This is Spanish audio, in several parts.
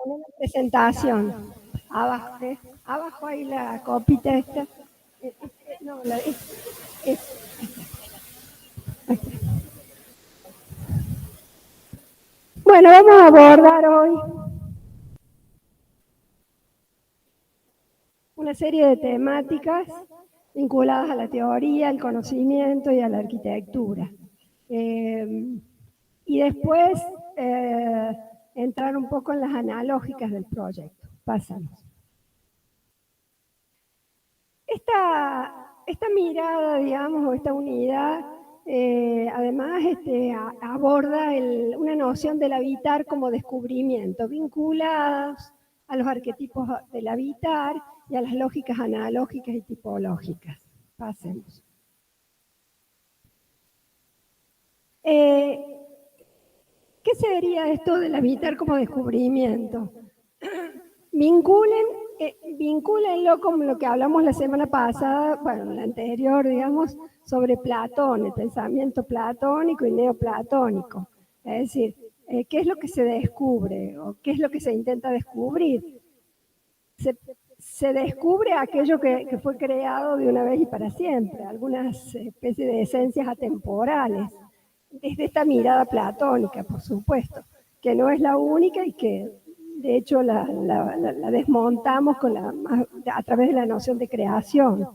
poner la presentación. Abajo, abajo hay la copita esta. No, Bueno, vamos a abordar hoy una serie de temáticas vinculadas a la teoría, al conocimiento y a la arquitectura. Y después entrar un poco en las analógicas del proyecto. Pasamos. Esta mirada, digamos, o esta unidad, además aborda una noción del habitar como descubrimiento, vinculados a los arquetipos del habitar y a las lógicas analógicas y tipológicas. Pasemos. ¿Qué sería esto del habitar como descubrimiento? Vincúlenlo con lo que hablamos la semana pasada, bueno, la anterior, digamos, sobre Platón, el pensamiento platónico y neoplatónico. Es decir, ¿qué es lo que se descubre o qué es lo que se intenta descubrir? Se descubre aquello que fue creado de una vez y para siempre, algunas especies de esencias atemporales, desde esta mirada platónica, por supuesto, que no es la única y que de hecho la desmontamos a través de la noción de creación.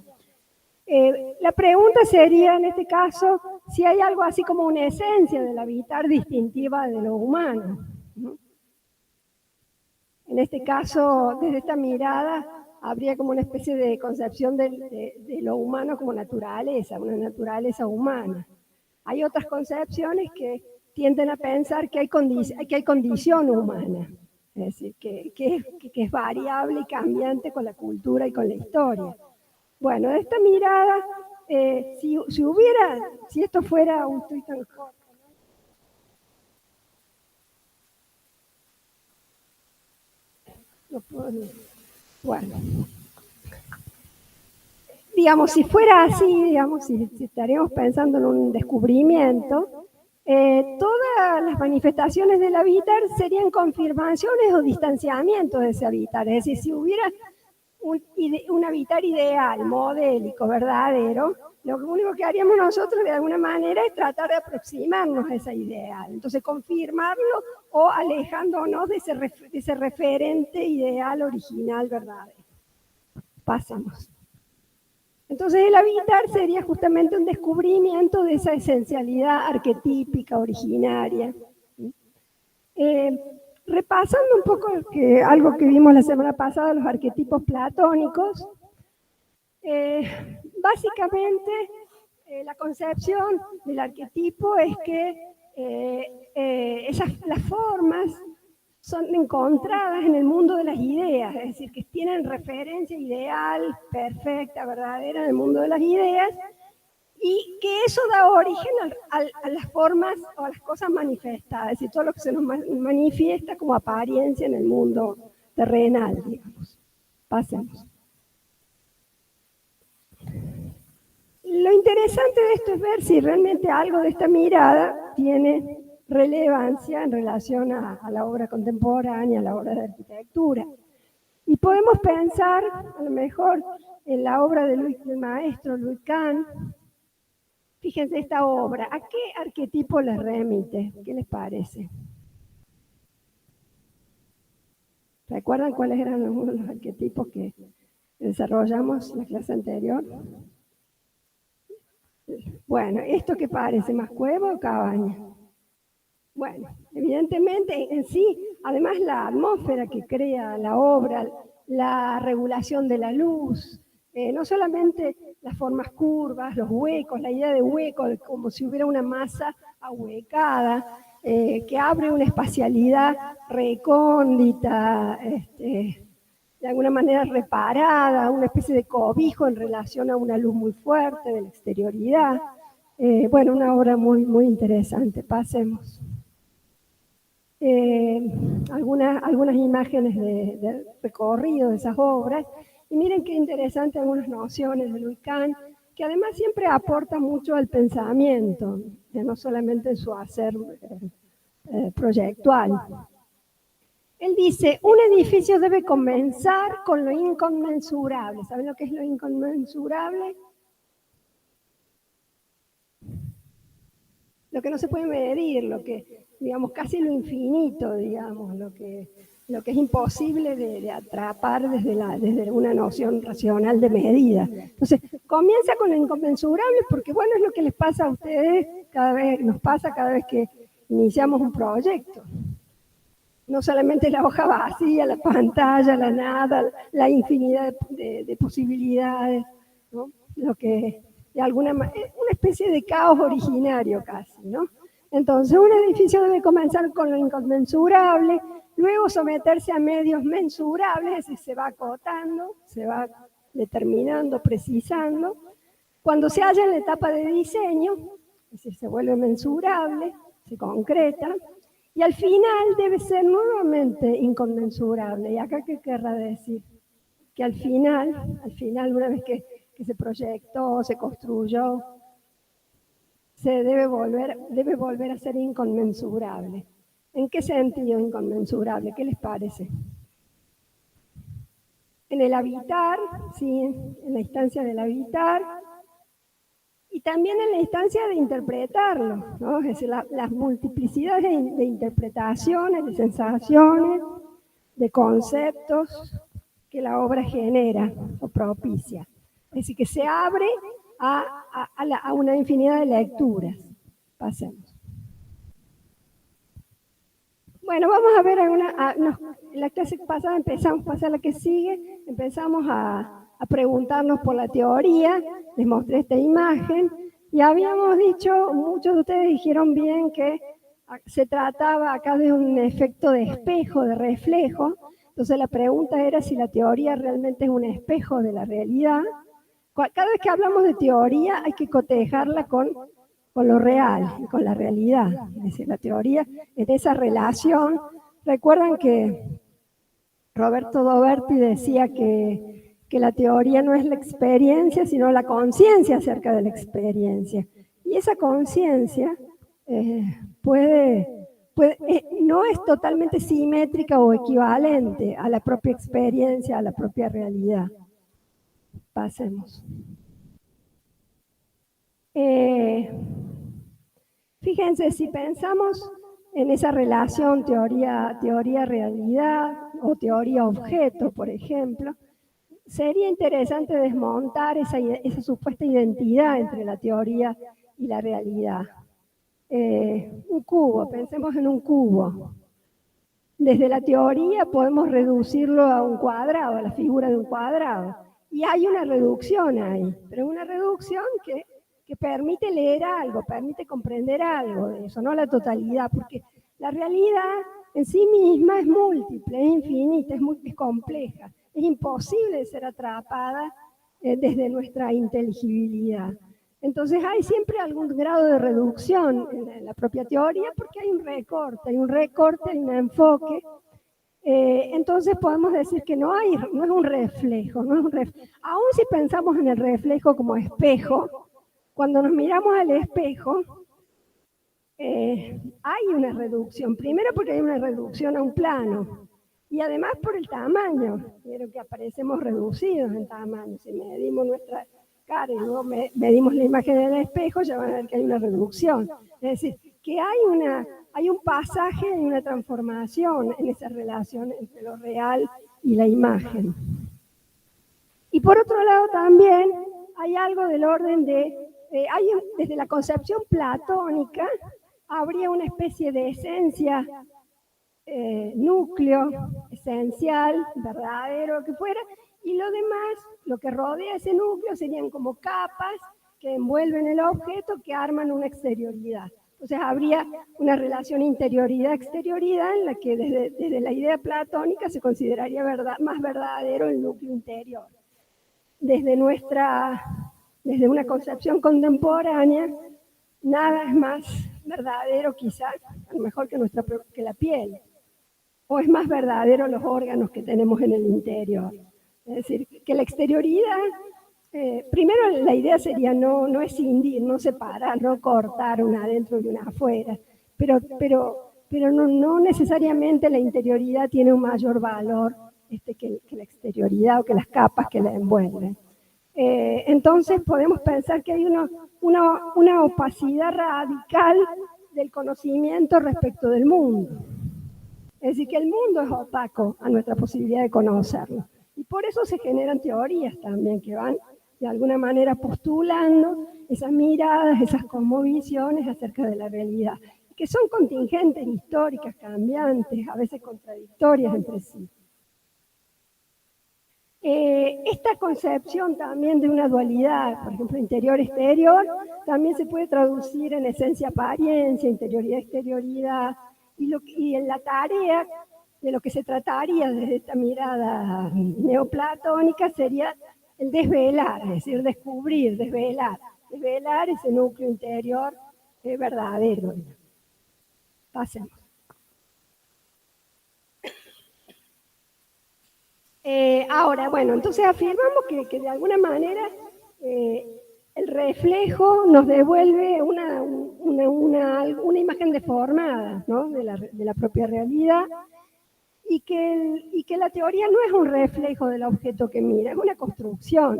La pregunta sería en este caso si hay algo así como una esencia del habitar distintiva de lo humano. En este caso, desde esta mirada, habría como una especie de concepción de lo humano como naturaleza, una naturaleza humana. Hay otras concepciones que tienden a pensar que hay condición humana, es decir, que es variable y cambiante con la cultura y con la historia. Bueno, de esta mirada, si esto fuera un tuit tan corto, bueno, digamos, si fuera así, digamos, si estaríamos pensando en un descubrimiento, todas las manifestaciones del habitar serían confirmaciones o distanciamientos de ese habitar. Es decir, si hubiera un habitar ideal, modélico, verdadero, lo único que haríamos nosotros de alguna manera es tratar de aproximarnos a ese ideal. Entonces, confirmarlo o alejándonos de ese referente ideal original, verdadero. Pasamos. Entonces el habitar sería justamente un descubrimiento de esa esencialidad arquetípica, originaria. Repasando un poco algo que vimos la semana pasada, los arquetipos platónicos, básicamente la concepción del arquetipo es que las formas son encontradas en el mundo de las ideas, es decir, que tienen referencia ideal, perfecta, verdadera en el mundo de las ideas, y que eso da origen a las formas o a las cosas manifestadas, es decir, todo lo que se nos manifiesta como apariencia en el mundo terrenal, digamos. Pasemos. Lo interesante de esto es ver si realmente algo de esta mirada tiene relevancia en relación a la obra contemporánea, a la obra de arquitectura. Y podemos pensar, a lo mejor, en la obra del maestro Louis Kahn. Fíjense esta obra, ¿a qué arquetipo les remite? ¿Qué les parece? ¿Recuerdan cuáles eran algunos de los arquetipos que desarrollamos en la clase anterior? Bueno, ¿esto qué parece? ¿Más cueva o cabaña? Bueno, evidentemente en sí, además la atmósfera que crea la obra, la regulación de la luz, no solamente las formas curvas, los huecos, la idea de hueco, como si hubiera una masa ahuecada, que abre una espacialidad recóndita, de alguna manera reparada, una especie de cobijo en relación a una luz muy fuerte de la exterioridad. Bueno, una obra muy, muy interesante. Pasemos. Algunas imágenes de recorrido de esas obras. Y miren qué interesante algunas nociones de Louis Kahn, que además siempre aporta mucho al pensamiento, no solamente en su hacer proyectual. Él dice, un edificio debe comenzar con lo inconmensurable. ¿Saben lo que es lo inconmensurable? Lo que no se puede medir, lo que, digamos, casi lo infinito, digamos, lo que es imposible de atrapar desde una noción racional de medida. Entonces, comienza con lo inconmensurable porque, bueno, es lo que les pasa a ustedes nos pasa cada vez que iniciamos un proyecto. No solamente la hoja vacía, la pantalla, la nada, la infinidad de posibilidades, ¿no? Lo que de alguna manera, una especie de caos originario casi, ¿no? Entonces, un edificio debe comenzar con lo inconmensurable, luego someterse a medios mensurables, es decir, se va acotando, se va determinando, precisando. Cuando se halla en la etapa de diseño, es decir, se vuelve mensurable, se concreta, y al final debe ser nuevamente inconmensurable. ¿Y acá qué querrá decir? Que al final, una vez que se proyectó, se construyó, se debe volver a ser inconmensurable. ¿En qué sentido inconmensurable? ¿Qué les parece? En el habitar, sí, en la instancia del habitar, y también en la instancia de interpretarlo, ¿no? Es decir, las multiplicidades de interpretaciones, de sensaciones, de conceptos que la obra genera o propicia. Es decir, que se abre a una infinidad de lecturas. Pasemos. Bueno, vamos a ver la clase pasada empezamos, pasar la que sigue, empezamos a preguntarnos por la teoría, les mostré esta imagen, y habíamos dicho, muchos de ustedes dijeron bien que se trataba acá de un efecto de espejo, de reflejo. Entonces la pregunta era si la teoría realmente es un espejo de la realidad. Cada vez que hablamos de teoría hay que cotejarla con lo real y con la realidad. Es decir, la teoría es esa relación. Recuerdan que Roberto Doberti decía que la teoría no es la experiencia, sino la conciencia acerca de la experiencia. Y esa conciencia no es totalmente simétrica o equivalente a la propia experiencia, a la propia realidad. Pasemos. Fíjense, si pensamos en esa relación teoría-realidad o teoría-objeto, por ejemplo, sería interesante desmontar esa supuesta identidad entre la teoría y la realidad. Un cubo, pensemos en un cubo. Desde la teoría podemos reducirlo a un cuadrado, a la figura de un cuadrado. Y hay una reducción ahí, pero una reducción que permite leer algo, permite comprender algo de eso, no la totalidad, porque la realidad en sí misma es múltiple, es infinita, es compleja, es imposible de ser atrapada desde nuestra inteligibilidad. Entonces hay siempre algún grado de reducción en la propia teoría porque hay un recorte, hay un enfoque. Entonces podemos decir que no es un reflejo, Aún si pensamos en el reflejo como espejo, cuando nos miramos al espejo, hay una reducción. Primero porque hay una reducción a un plano y además por el tamaño. Quiero que aparecemos reducidos en tamaño. Si medimos nuestra cara y luego medimos la imagen del espejo, ya van a ver que hay una reducción. Es decir, que hay un pasaje y una transformación en esa relación entre lo real y la imagen. Y por otro lado también hay algo del orden desde la concepción platónica, habría una especie de esencia, núcleo esencial, verdadero, que fuera, y lo demás, lo que rodea ese núcleo, serían como capas que envuelven el objeto, que arman una exterioridad. Entonces habría una relación interioridad-exterioridad en la que desde la idea platónica se consideraría más verdadero el núcleo interior. Desde una concepción contemporánea, nada es más verdadero quizás, a lo mejor que la piel, o es más verdadero los órganos que tenemos en el interior. Es decir, que la exterioridad, primero la idea sería no escindir, no separar, no cortar una adentro y una afuera, pero pero no necesariamente la interioridad tiene un mayor valor que la exterioridad o que las capas que la envuelven. Entonces podemos pensar que hay una opacidad radical del conocimiento respecto del mundo. Es decir, que el mundo es opaco a nuestra posibilidad de conocerlo. Y por eso se generan teorías también que van de alguna manera postulando esas miradas, esas cosmovisiones acerca de la realidad, que son contingentes, históricas, cambiantes, a veces contradictorias entre sí. Esta concepción también de una dualidad, por ejemplo, interior-exterior, también se puede traducir en esencia-apariencia, interioridad-exterioridad, y en la tarea de lo que se trataría desde esta mirada neoplatónica sería el desvelar, es decir, descubrir, desvelar ese núcleo interior verdadero. Pasemos. Ahora, bueno, entonces afirmamos que de alguna manera el reflejo nos devuelve una imagen deformada, ¿no?, de la propia realidad, y que la teoría no es un reflejo del objeto que mira, es una construcción.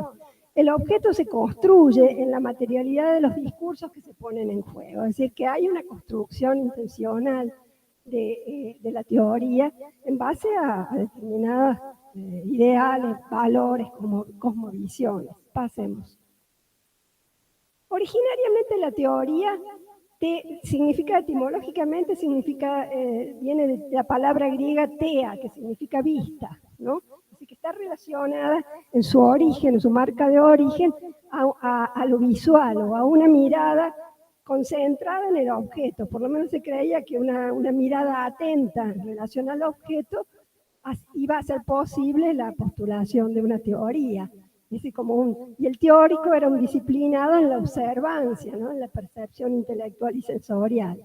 El objeto se construye en la materialidad de los discursos que se ponen en juego, es decir, que hay una construcción intencional de la teoría en base a determinadas ideales, valores, cosmovisiones. Pasemos. Originariamente la teoría significa etimológicamente, viene de la palabra griega tea, que significa vista, ¿no? Así que está relacionada en su origen, en su marca de origen, a lo visual o a una mirada concentrada en el objeto. Por lo menos se creía que una mirada atenta en relación al objeto iba a ser posible la postulación de una teoría. Y el teórico era un disciplinado en la observancia, ¿no?, en la percepción intelectual y sensorial.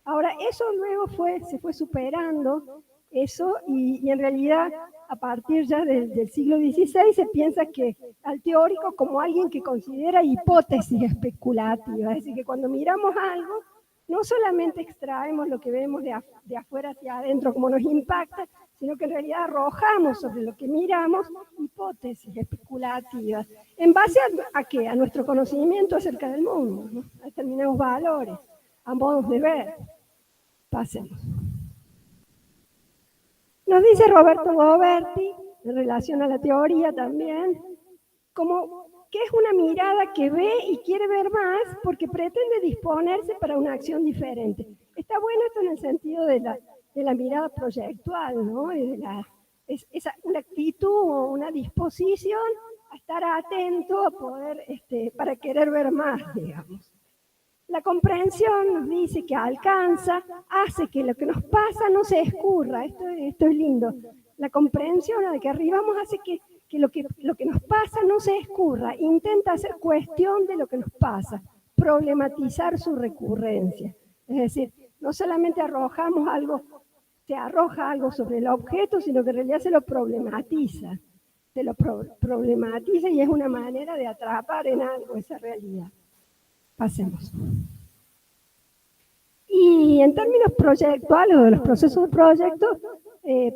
Ahora, eso luego se fue superando, y en realidad a partir ya del siglo XVI se piensa que al teórico como alguien que considera hipótesis especulativas, es decir, que cuando miramos algo, no solamente extraemos lo que vemos de afuera hacia adentro como nos impacta, sino que en realidad arrojamos sobre lo que miramos hipótesis especulativas. ¿En base a qué? A nuestro conocimiento acerca del mundo, ¿no?, a determinados valores, a modos de ver. Pasemos. Nos dice Roberto Goberti, en relación a la teoría también, como que es una mirada que ve y quiere ver más porque pretende disponerse para una acción diferente. Está bueno esto en el sentido de la mirada proyectual, ¿no? Es una actitud o una disposición a estar atento, a poder, para querer ver más, digamos. La comprensión nos dice que alcanza, hace que lo que nos pasa no se escurra. Esto es lindo. La comprensión a la que arribamos hace que lo que nos pasa no se escurra, intenta hacer cuestión de lo que nos pasa, problematizar su recurrencia. Es decir, no solamente se arroja algo sobre el objeto, sino que en realidad se lo problematiza. Se lo problematiza y es una manera de atrapar en algo esa realidad. Pasemos. Y en términos proyectuales o de los procesos de proyecto,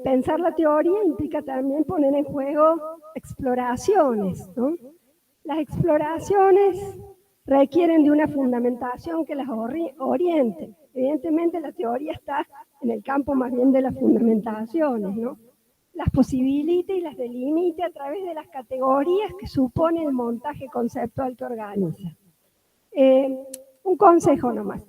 pensar la teoría implica también poner en juego exploraciones, ¿no? Las exploraciones requieren de una fundamentación que las oriente. Evidentemente la teoría está en el campo más bien de las fundamentaciones, ¿no? Las posibilita y las delimite a través de las categorías que supone el montaje conceptual que organiza. Un consejo nomás.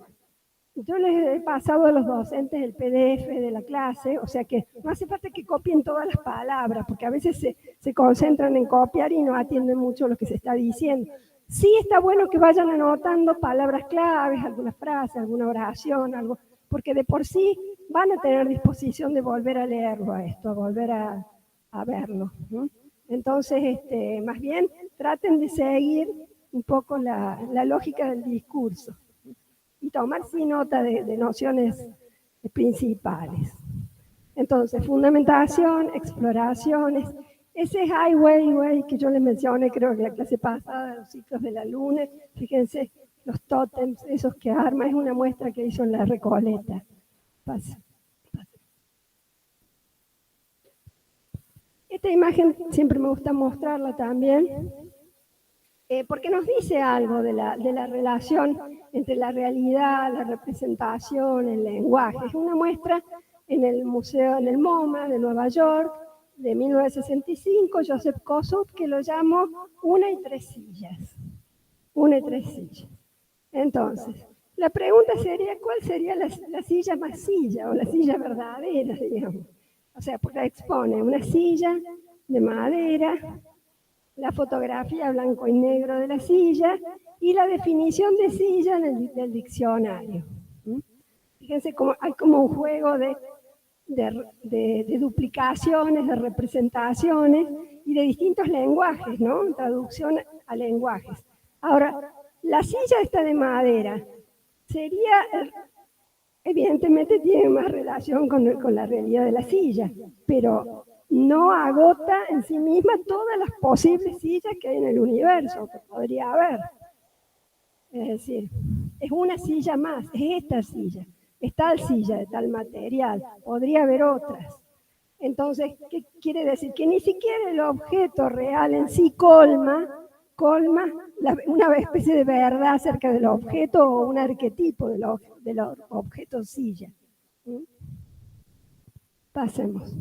Yo les he pasado a los docentes el PDF de la clase, o sea que no hace falta que copien todas las palabras, porque a veces se concentran en copiar y no atienden mucho lo que se está diciendo. Sí está bueno que vayan anotando palabras claves, algunas frases, alguna oración, algo, porque de por sí van a tener disposición de volver a leerlo a esto, a volver a verlo, ¿no? Entonces, más bien, traten de seguir un poco la lógica del discurso y tomar sí nota de nociones principales. Entonces, fundamentación, exploraciones, ese highway que yo les mencioné, creo que la clase pasada, los ciclos de la luna, fíjense, los tótems, esos que arma, es una muestra que hizo en la Recoleta. Pasa. Esta imagen siempre me gusta mostrarla también, porque nos dice algo de la relación entre la realidad, la representación, el lenguaje. Es una muestra en el museo, en el MoMA de Nueva York, de 1965, Joseph Kosuth, que lo llamó Una y tres sillas. Una y tres sillas. Entonces, la pregunta sería, ¿cuál sería la silla más silla o la silla verdadera, digamos? O sea, porque expone una silla de madera, la fotografía blanco y negro de la silla y la definición de silla del diccionario. Fíjense cómo hay como un juego de duplicaciones, de representaciones y de distintos lenguajes, ¿no? Traducción a lenguajes. Ahora, la silla esta de madera sería, evidentemente tiene más relación con la realidad de la silla, pero no agota en sí misma todas las posibles sillas que hay en el universo, que podría haber. Es decir, es una silla más, es esta silla. Es tal silla de tal material, podría haber otras. Entonces, ¿qué quiere decir? Que ni siquiera el objeto real en sí colma una especie de verdad acerca del objeto o un arquetipo del objeto silla. Pasemos.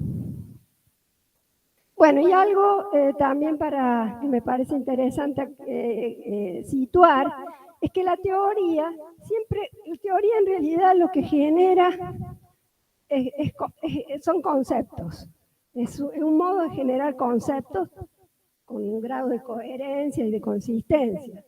Bueno, y algo también que me parece interesante situar, es que la teoría en realidad lo que genera son conceptos. Es un modo de generar conceptos con un grado de coherencia y de consistencia.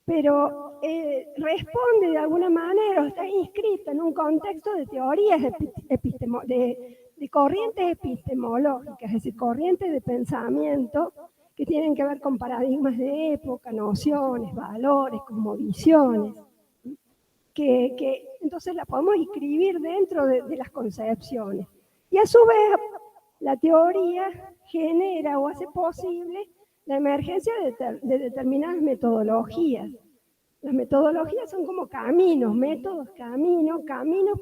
Pero responde de alguna manera, o está inscrita en un contexto de teorías de corrientes epistemológicas, es decir, corrientes de pensamiento que tienen que ver con paradigmas de época, nociones, valores, cosmovisiones, que entonces la podemos inscribir dentro de las concepciones. Y a su vez, la teoría genera o hace posible la emergencia de determinadas metodologías. Las metodologías son como caminos, métodos, caminos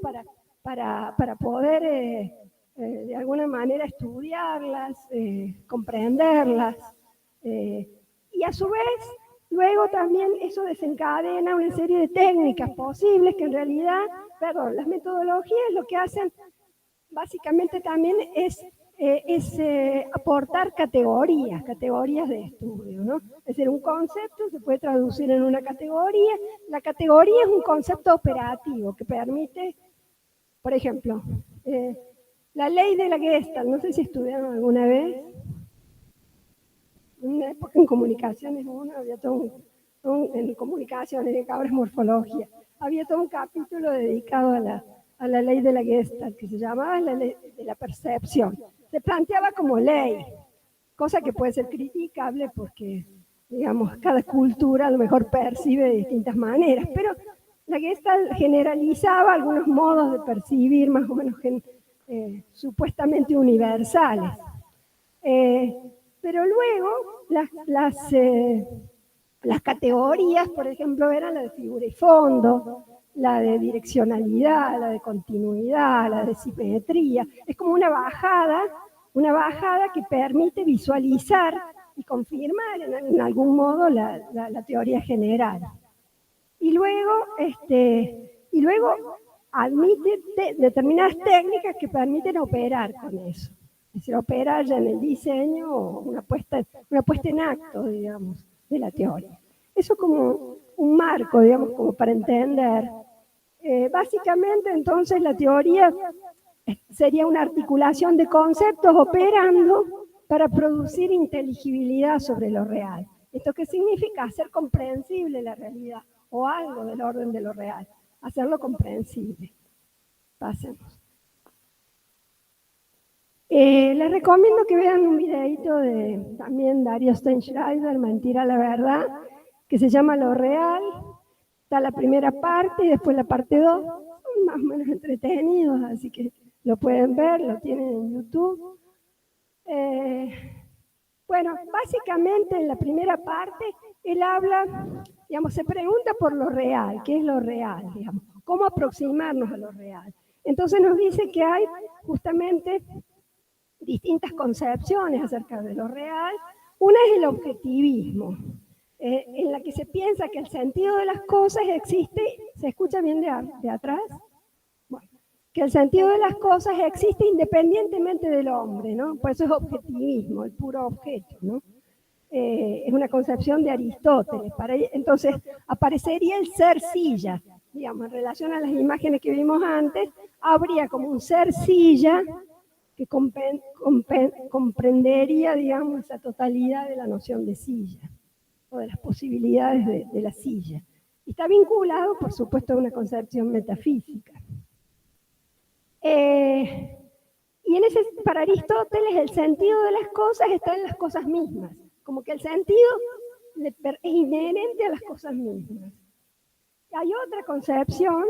para poder de alguna manera estudiarlas, comprenderlas. Y a su vez, luego también eso desencadena una serie de técnicas posibles que en realidad, las metodologías lo que hacen básicamente también es aportar categorías de estudio, ¿no? Es decir, un concepto se puede traducir en una categoría. La categoría es un concepto operativo que permite, por ejemplo, la ley de la Gestalt, no sé si estudiaron alguna vez. En una época en comunicaciones, había todo en comunicaciones, ahora es morfología, había todo un capítulo dedicado a la ley de la Gestalt, que se llamaba la ley de la percepción. Se planteaba como ley, cosa que puede ser criticable porque, digamos, cada cultura a lo mejor percibe de distintas maneras, pero la Gestalt generalizaba algunos modos de percibir más o menos supuestamente universales. Pero luego las categorías, por ejemplo, eran la de figura y fondo, la de direccionalidad, la de continuidad, la de simetría. Es como una bajada que permite visualizar y confirmar en algún modo la teoría general. Y luego admite determinadas técnicas que permiten operar con eso. Es decir, operar ya en el diseño o una puesta en acto, digamos, de la teoría. Eso como un marco, digamos, como para entender. Básicamente, entonces, la teoría sería una articulación de conceptos operando para producir inteligibilidad sobre lo real. ¿Esto qué significa? Hacer comprensible la realidad o algo del orden de lo real, hacerlo comprensible. Pasemos. Les recomiendo que vean un videito de también Darío Steinschreiber, Mentira a la Verdad, que se llama Lo Real. Está la primera parte y después la parte 2. Son más o menos entretenidos, así que lo pueden ver, lo tienen en YouTube. Bueno, básicamente en la primera parte él habla, digamos, se pregunta por lo real, ¿qué es lo real? Digamos, ¿cómo aproximarnos a lo real? Entonces nos dice que hay justamente distintas concepciones acerca de lo real. Una es el objetivismo, en la que se piensa que el sentido de las cosas existe. ¿Se escucha bien de atrás? Bueno, que el sentido de las cosas existe independientemente del hombre, ¿no? Por eso es objetivismo, el puro objeto, ¿no? Es una concepción de Aristóteles. Entonces, aparecería el ser silla, digamos, en relación a las imágenes que vimos antes, habría como un ser silla que comprendería, digamos, esa totalidad de la noción de silla, o de las posibilidades de la silla. Y está vinculado, por supuesto, a una concepción metafísica. Y para Aristóteles el sentido de las cosas está en las cosas mismas, como que el sentido es inherente a las cosas mismas. Hay otra concepción,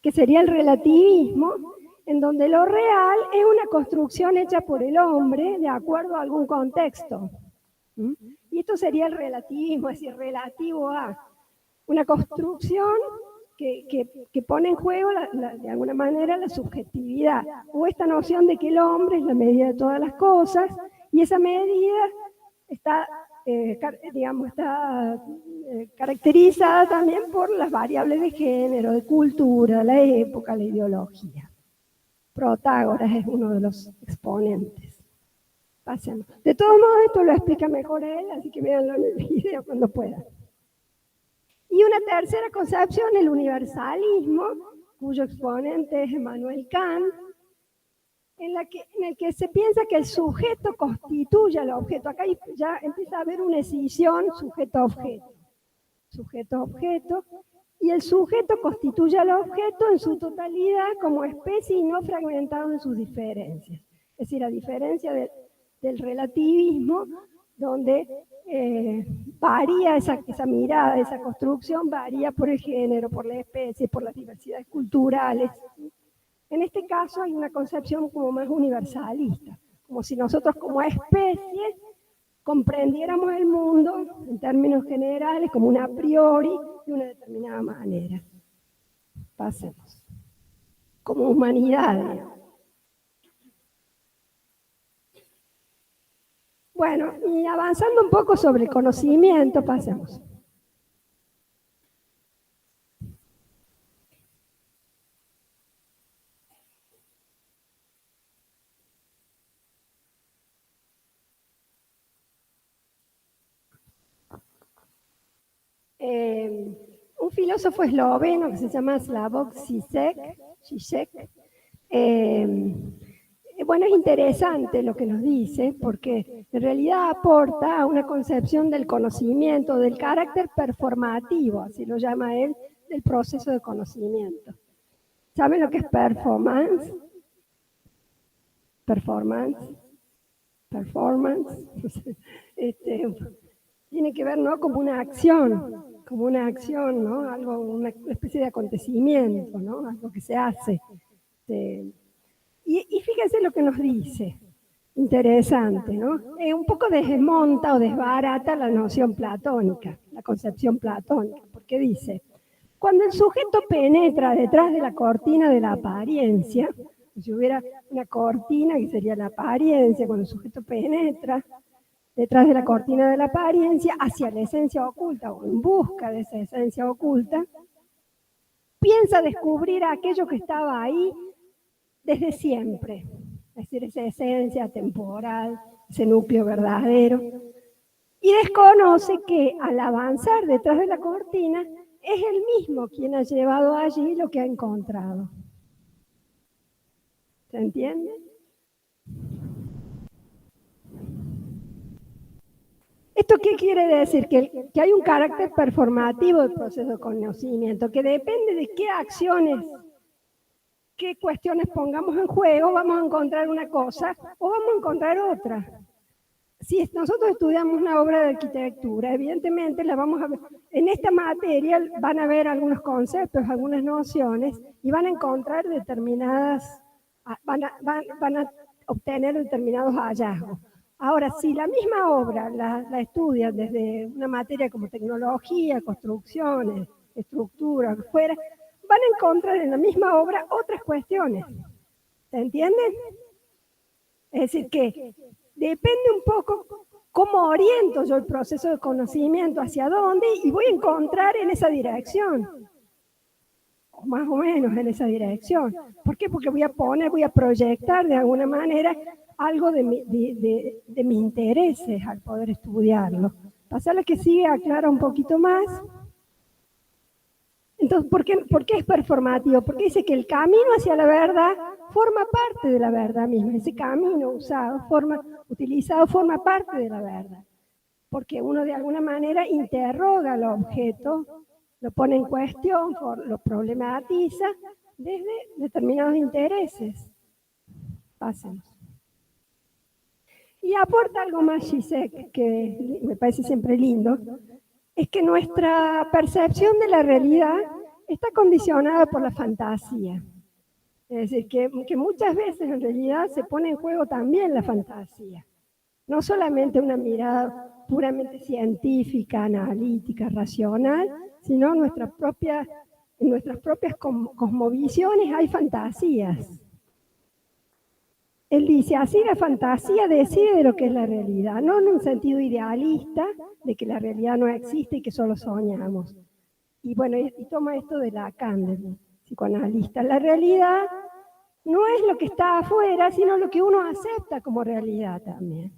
que sería el relativismo, en donde lo real es una construcción hecha por el hombre de acuerdo a algún contexto. Y esto sería el relativismo, es decir, relativo a una construcción que pone en juego de alguna manera la subjetividad, o esta noción de que el hombre es la medida de todas las cosas, y esa medida está, caracterizada también por las variables de género, de cultura, la época, la ideología. Protágoras es uno de los exponentes. Pasemos. De todos modos, esto lo explica mejor él, así que véanlo en el video cuando puedan. Y una tercera concepción, el universalismo, cuyo exponente es Immanuel Kant, en el que se piensa que el sujeto constituye al objeto. Acá ya empieza a haber una escisión sujeto-objeto. Sujeto-objeto. Y el sujeto constituye al objeto en su totalidad como especie y no fragmentado en sus diferencias. Es decir, a diferencia del relativismo, donde varía esa mirada, esa construcción, varía por el género, por la especie, por las diversidades culturales. En este caso hay una concepción como más universalista, como si nosotros como especie comprendiéramos el mundo en términos generales como un a priori de una determinada manera. Pasemos. Como humanidad. Bueno, y avanzando un poco sobre el conocimiento, pasemos. Un filósofo esloveno que se llama Slavoj Žižek, bueno, es interesante lo que nos dice, porque en realidad aporta a una concepción del conocimiento, del carácter performativo, así lo llama él, del proceso de conocimiento. ¿Saben lo que es performance? Performance. Tiene que ver, ¿no? Como una acción, ¿no? Algo, una especie de acontecimiento, ¿no? Algo que se hace. Y fíjense lo que nos dice, interesante, ¿no? Un poco desmonta o desbarata la noción platónica, la concepción platónica, porque dice, cuando el sujeto penetra detrás de la cortina de la apariencia, si hubiera una cortina que sería la apariencia, cuando el sujeto penetra detrás de la cortina de la apariencia hacia la esencia oculta o en busca de esa esencia oculta, piensa descubrir aquello que estaba ahí desde siempre, es decir, esa esencia temporal, ese núcleo verdadero, y desconoce que al avanzar detrás de la cortina es él mismo quien ha llevado allí lo que ha encontrado. ¿Se entiende? ¿Esto qué quiere decir? Que hay un carácter performativo del proceso de conocimiento, que depende de qué acciones, qué cuestiones pongamos en juego, vamos a encontrar una cosa o vamos a encontrar otra. Si nosotros estudiamos una obra de arquitectura, evidentemente la vamos a ver. En esta materia van a ver algunos conceptos, algunas nociones, y van a encontrar determinadas, van a obtener determinados hallazgos. Ahora, si la misma obra la estudian desde una materia como tecnología, construcciones, estructura, fuera, van a encontrar en la misma obra otras cuestiones. ¿Se entiende? Es decir, que depende un poco cómo oriento yo el proceso de conocimiento, hacia dónde, y voy a encontrar en esa dirección, o más o menos en esa dirección. ¿Por qué? Porque voy a proyectar de alguna manera algo de mis intereses al poder estudiarlo. Pasar a la que sigue, aclara un poquito más. Entonces, ¿por qué es performativo? Porque dice que el camino hacia la verdad forma parte de la verdad misma. Ese camino utilizado forma parte de la verdad. Porque uno de alguna manera interroga al objeto, lo pone en cuestión, lo problematiza desde determinados intereses. Pasemos. Y aporta algo más Zizek, que me parece siempre lindo, es que nuestra percepción de la realidad está condicionada por la fantasía. Es decir, que muchas veces en realidad se pone en juego también la fantasía. No solamente una mirada puramente científica, analítica, racional, sino en nuestras propias cosmovisiones hay fantasías. Él dice, así la fantasía decide de lo que es la realidad, no en un sentido idealista de que la realidad no existe y que solo soñamos. Y bueno, y toma esto de Lacan, del psicoanalista. La realidad no es lo que está afuera, sino lo que uno acepta como realidad también.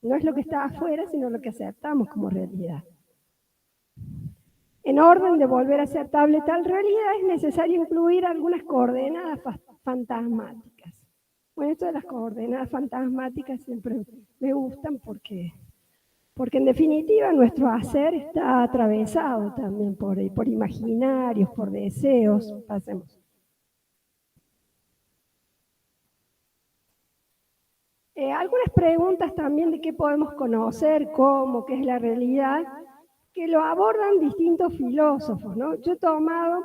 No es lo que está afuera, sino lo que aceptamos como realidad. En orden de volver aceptable tal realidad, es necesario incluir algunas coordenadas fantasmáticas. Bueno, esto de las coordenadas fantasmáticas siempre me gustan porque en definitiva nuestro hacer está atravesado también por imaginarios, por deseos. Pasemos. Algunas preguntas también de qué podemos conocer, cómo, qué es la realidad, que lo abordan distintos filósofos, ¿no? Yo he tomado,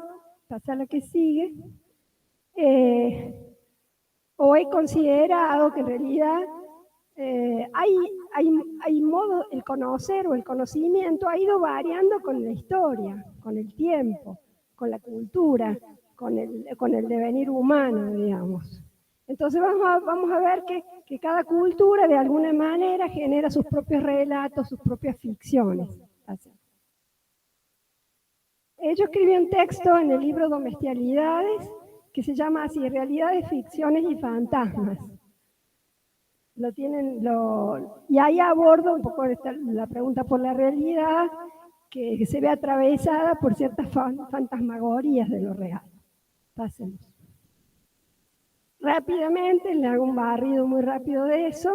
pasa la que sigue, o he considerado que en realidad hay modo, el conocer o el conocimiento ha ido variando con la historia, con el tiempo, con la cultura, con el devenir humano, digamos. Entonces vamos a ver que cada cultura de alguna manera genera sus propios relatos, sus propias ficciones. Yo escribí un texto en el libro Domestialidades que se llama así, Realidades, Ficciones y Fantasmas. Y ahí abordo un poco la pregunta por la realidad, que se ve atravesada por ciertas fantasmagorías de lo real. Pasemos. Rápidamente, le hago un barrido muy rápido de eso.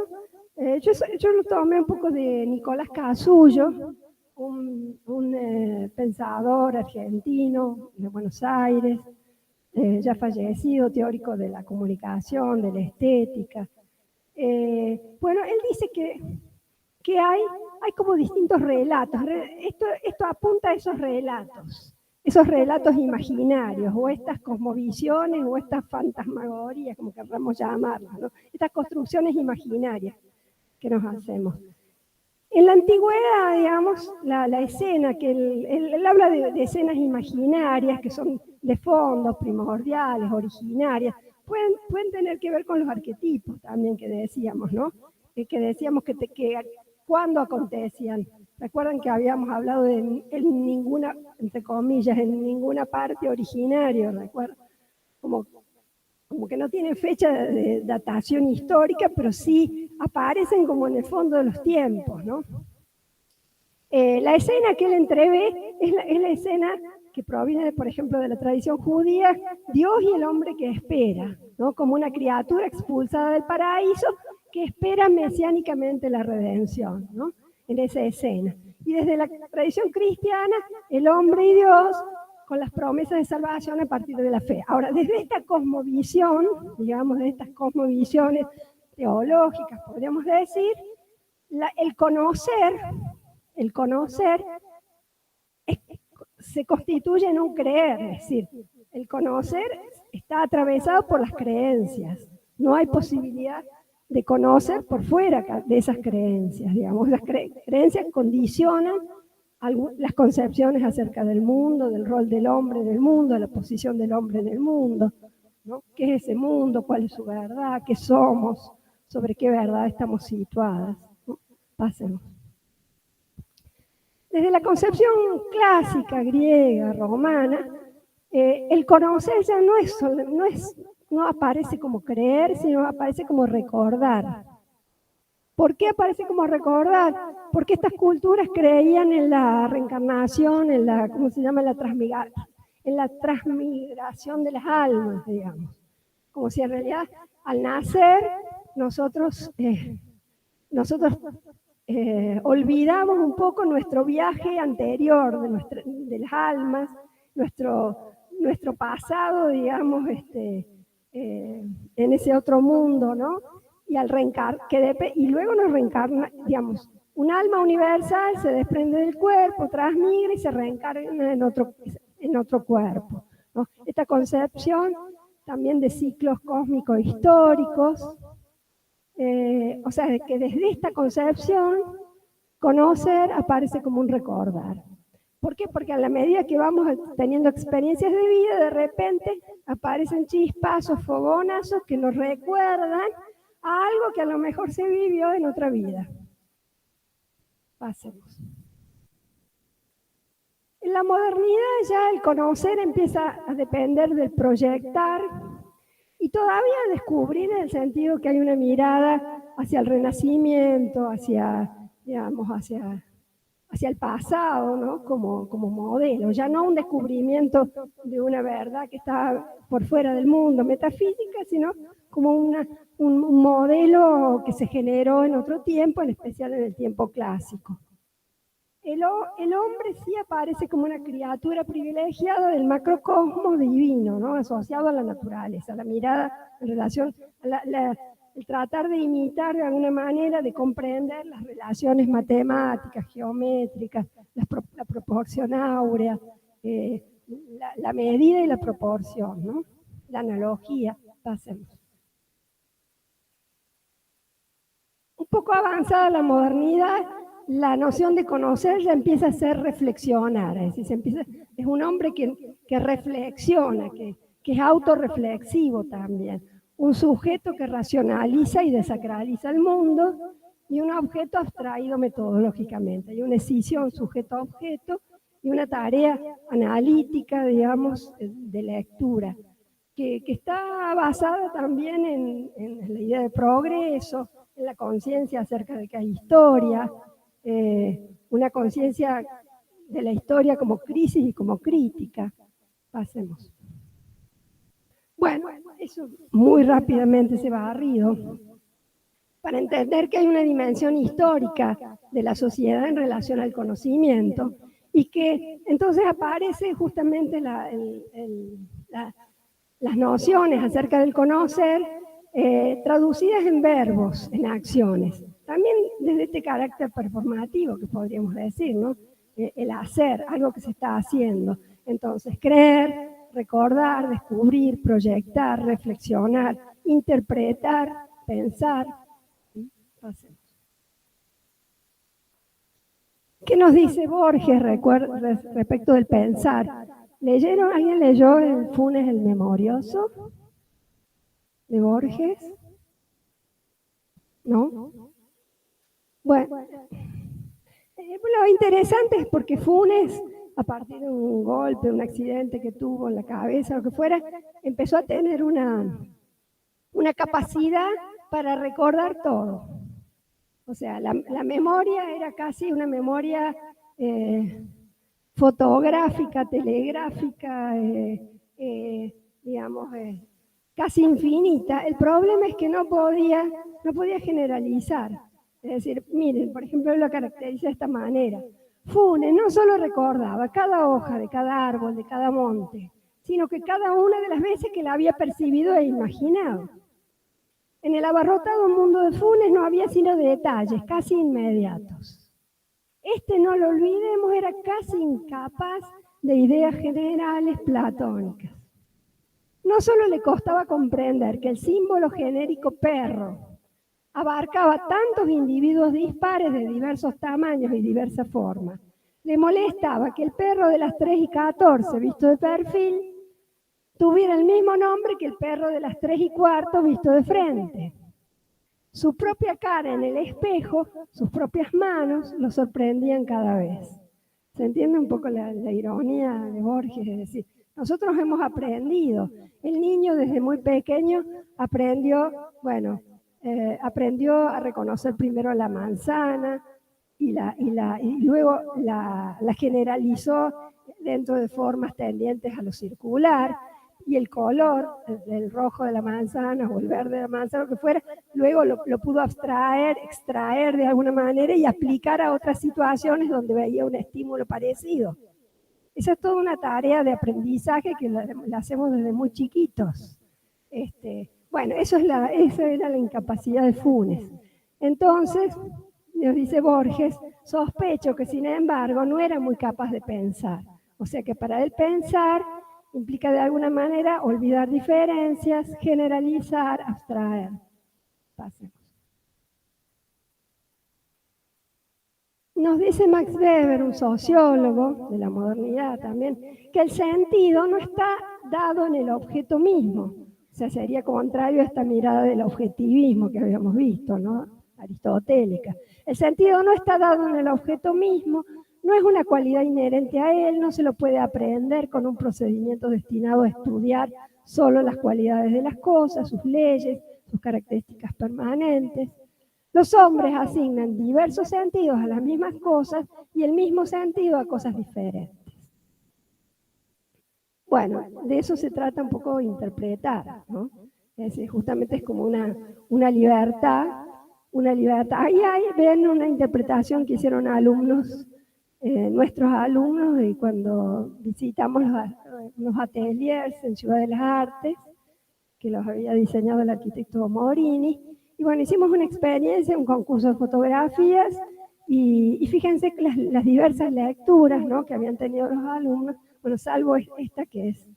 Yo lo tomé un poco de Nicolás Casullo, un pensador argentino de Buenos Aires, ya fallecido, teórico de la comunicación, de la estética. Bueno, él dice que hay como distintos relatos. Esto apunta a esos relatos imaginarios, o estas cosmovisiones, o estas fantasmagorías, como queramos llamarlas, ¿no? Estas construcciones imaginarias que nos hacemos. En la antigüedad, digamos, la escena, que él habla de escenas imaginarias, que son de fondo, primordiales, originarias, pueden tener que ver con los arquetipos también que decíamos, ¿no? Que decíamos que cuando acontecían. Recuerdan que habíamos hablado de en ninguna, entre comillas, en ninguna parte originario, ¿recuerdan? Como que no tienen fecha de datación histórica, pero sí aparecen como en el fondo de los tiempos, ¿no? La escena que él entrevé es la escena que proviene, por ejemplo, de la tradición judía, Dios y el hombre que espera, ¿no? Como una criatura expulsada del paraíso que espera mesiánicamente la redención, ¿no? En esa escena. Y desde la tradición cristiana, el hombre y Dios con las promesas de salvación a partir de la fe. Ahora, desde esta cosmovisión, digamos, de estas cosmovisiones teológicas, podríamos decir, el conocer se constituye en un creer, es decir, el conocer está atravesado por las creencias. No hay posibilidad de conocer por fuera de esas creencias, digamos. Las creencias condicionan las concepciones acerca del mundo, del rol del hombre en el mundo, de la posición del hombre en el mundo. ¿no? ¿Qué es ese mundo? ¿Cuál es su verdad? ¿Qué somos? ¿Sobre qué verdad estamos situadas? ¿No? Pasemos. Desde la concepción clásica, griega, romana, el conocer ya no aparece como creer, sino aparece como recordar. ¿Por qué aparece como recordar? Porque estas culturas creían en la reencarnación, en la, ¿cómo se llama? En la transmigración de las almas, digamos. Como si en realidad al nacer nosotros olvidamos un poco nuestro viaje anterior de las almas, nuestro pasado, digamos, en ese otro mundo, ¿no? Y al y luego nos reencarna, digamos, un alma universal se desprende del cuerpo, transmigra y se reencarna en otro cuerpo, ¿no? Esta concepción también de ciclos cósmicos históricos, o sea, que desde esta concepción, conocer aparece como un recordar. ¿Por qué? Porque a la medida que vamos teniendo experiencias de vida, de repente aparecen chispazos, fogonazos que nos recuerdan a algo que a lo mejor se vivió en otra vida. Pasemos. En la modernidad ya el conocer empieza a depender del proyectar y todavía descubrir en el sentido que hay una mirada hacia el renacimiento, digamos, hacia el pasado, ¿no? Como modelo, ya no un descubrimiento de una verdad que está por fuera del mundo metafísica, sino como un modelo que se generó en otro tiempo, en especial en el tiempo clásico. El hombre sí aparece como una criatura privilegiada del macrocosmos divino, ¿no? Asociado a la naturaleza, a la mirada en relación a el tratar de imitar de alguna manera, de comprender las relaciones matemáticas, geométricas, la proporción áurea, la medida y la proporción, ¿no? La analogía, pasemos. Un poco avanzada la modernidad, la noción de conocer ya empieza a ser reflexionar, es decir, es un hombre que reflexiona, que es autorreflexivo también, un sujeto que racionaliza y desacraliza el mundo y un objeto abstraído metodológicamente, hay una escisión sujeto-objeto y una tarea analítica, digamos, de lectura, que está basada también en la idea de progreso, en la conciencia acerca de que hay historia, una conciencia de la historia como crisis y como crítica. Pasemos. Bueno, eso muy rápidamente se va barrido. Para entender que hay una dimensión histórica de la sociedad en relación al conocimiento y que entonces aparece justamente las nociones acerca del conocer traducidas en verbos, en acciones. También desde este carácter performativo que podríamos decir, ¿no? El hacer, algo que se está haciendo. Entonces, creer, recordar, descubrir, proyectar, reflexionar, interpretar, pensar. Pasemos. ¿Qué nos dice Borges respecto del pensar? ¿Alguien leyó el Funes el Memorioso de Borges? ¿No? Bueno, lo interesante es porque Funes, a partir de un golpe, un accidente que tuvo en la cabeza, lo que fuera, empezó a tener una capacidad para recordar todo. O sea, la memoria era casi una memoria fotográfica, telegráfica, digamos, casi infinita. El problema es que no podía generalizar. Es decir, miren, por ejemplo, lo caracteriza de esta manera. Funes no solo recordaba cada hoja de cada árbol, de cada monte, sino que cada una de las veces que la había percibido e imaginado. En el abarrotado mundo de Funes no había sino detalles casi inmediatos. No lo olvidemos, era casi incapaz de ideas generales platónicas. No solo le costaba comprender que el símbolo genérico perro abarcaba tantos individuos dispares de diversos tamaños y diversas formas, le molestaba que el perro de las 3 y 14, visto de perfil, tuviera el mismo nombre que el perro de las 3:15 visto de frente. Su propia cara en el espejo, sus propias manos, lo sorprendían cada vez. ¿Se entiende un poco la ironía de Borges? Es decir, nosotros hemos aprendido. El niño desde muy pequeño aprendió, aprendió a reconocer primero la manzana y luego la generalizó dentro de formas tendientes a lo circular. Y el color, el rojo de la manzana o el verde de la manzana, lo que fuera, luego lo pudo extraer de alguna manera y aplicar a otras situaciones donde veía un estímulo parecido. Esa es toda una tarea de aprendizaje que la hacemos desde muy chiquitos. Bueno, esa era la incapacidad de Funes. Entonces, nos dice Borges, sospecho que sin embargo no era muy capaz de pensar. O sea que para él pensar implica de alguna manera olvidar diferencias, generalizar, abstraer. Pasemos. Nos dice Max Weber, un sociólogo de la modernidad también, que el sentido no está dado en el objeto mismo. O sea, sería contrario a esta mirada del objetivismo que habíamos visto, ¿no? Aristotélica. El sentido no está dado en el objeto mismo, no es una cualidad inherente a él, no se lo puede aprender con un procedimiento destinado a estudiar solo las cualidades de las cosas, sus leyes, sus características permanentes. Los hombres asignan diversos sentidos a las mismas cosas y el mismo sentido a cosas diferentes. Bueno, de eso se trata un poco de interpretar, ¿no? Es decir, justamente es como una libertad. Ahí ven una interpretación que hicieron alumnos, nuestros alumnos, y cuando visitamos los ateliers en Ciudad de las Artes, que los había diseñado el arquitecto Morini. Y bueno, hicimos una experiencia, un concurso de fotografías, y fíjense que las diversas lecturas, ¿no?, que habían tenido los alumnos, bueno, salvo esta que es,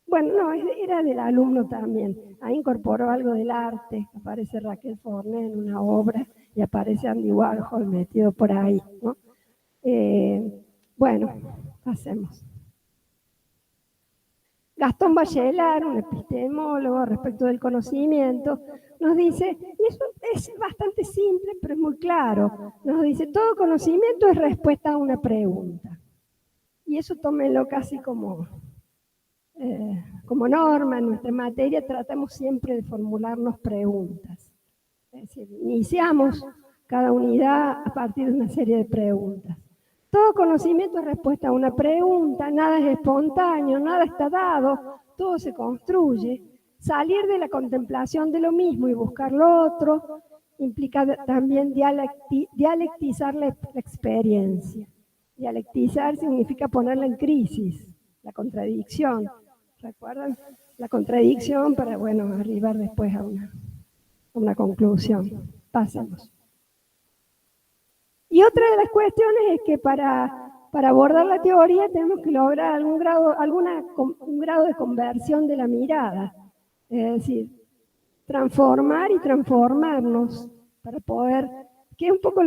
bueno, no, era del alumno también. Ahí incorporó algo del arte, aparece Raquel Forné en una obra y aparece Andy Warhol metido por ahí, ¿no? Bueno, pasemos. Gastón Bachelard, un epistemólogo respecto del conocimiento, nos dice, y eso es bastante simple, pero es muy claro, nos dice, todo conocimiento es respuesta a una pregunta. Y eso tómenlo casi como norma. En nuestra materia tratamos siempre de formularnos preguntas. Es decir, iniciamos cada unidad a partir de una serie de preguntas. Todo conocimiento es respuesta a una pregunta, nada es espontáneo, nada está dado, todo se construye. Salir de la contemplación de lo mismo y buscar lo otro implica también dialectizar la experiencia. Dialectizar significa ponerla en crisis, la contradicción. ¿Recuerdan? La contradicción para, bueno, arribar después a una conclusión. Pasemos. Y otra de las cuestiones es que para abordar la teoría tenemos que lograr un grado de conversión de la mirada. Es decir, transformar y transformarnos para poder, que es un poco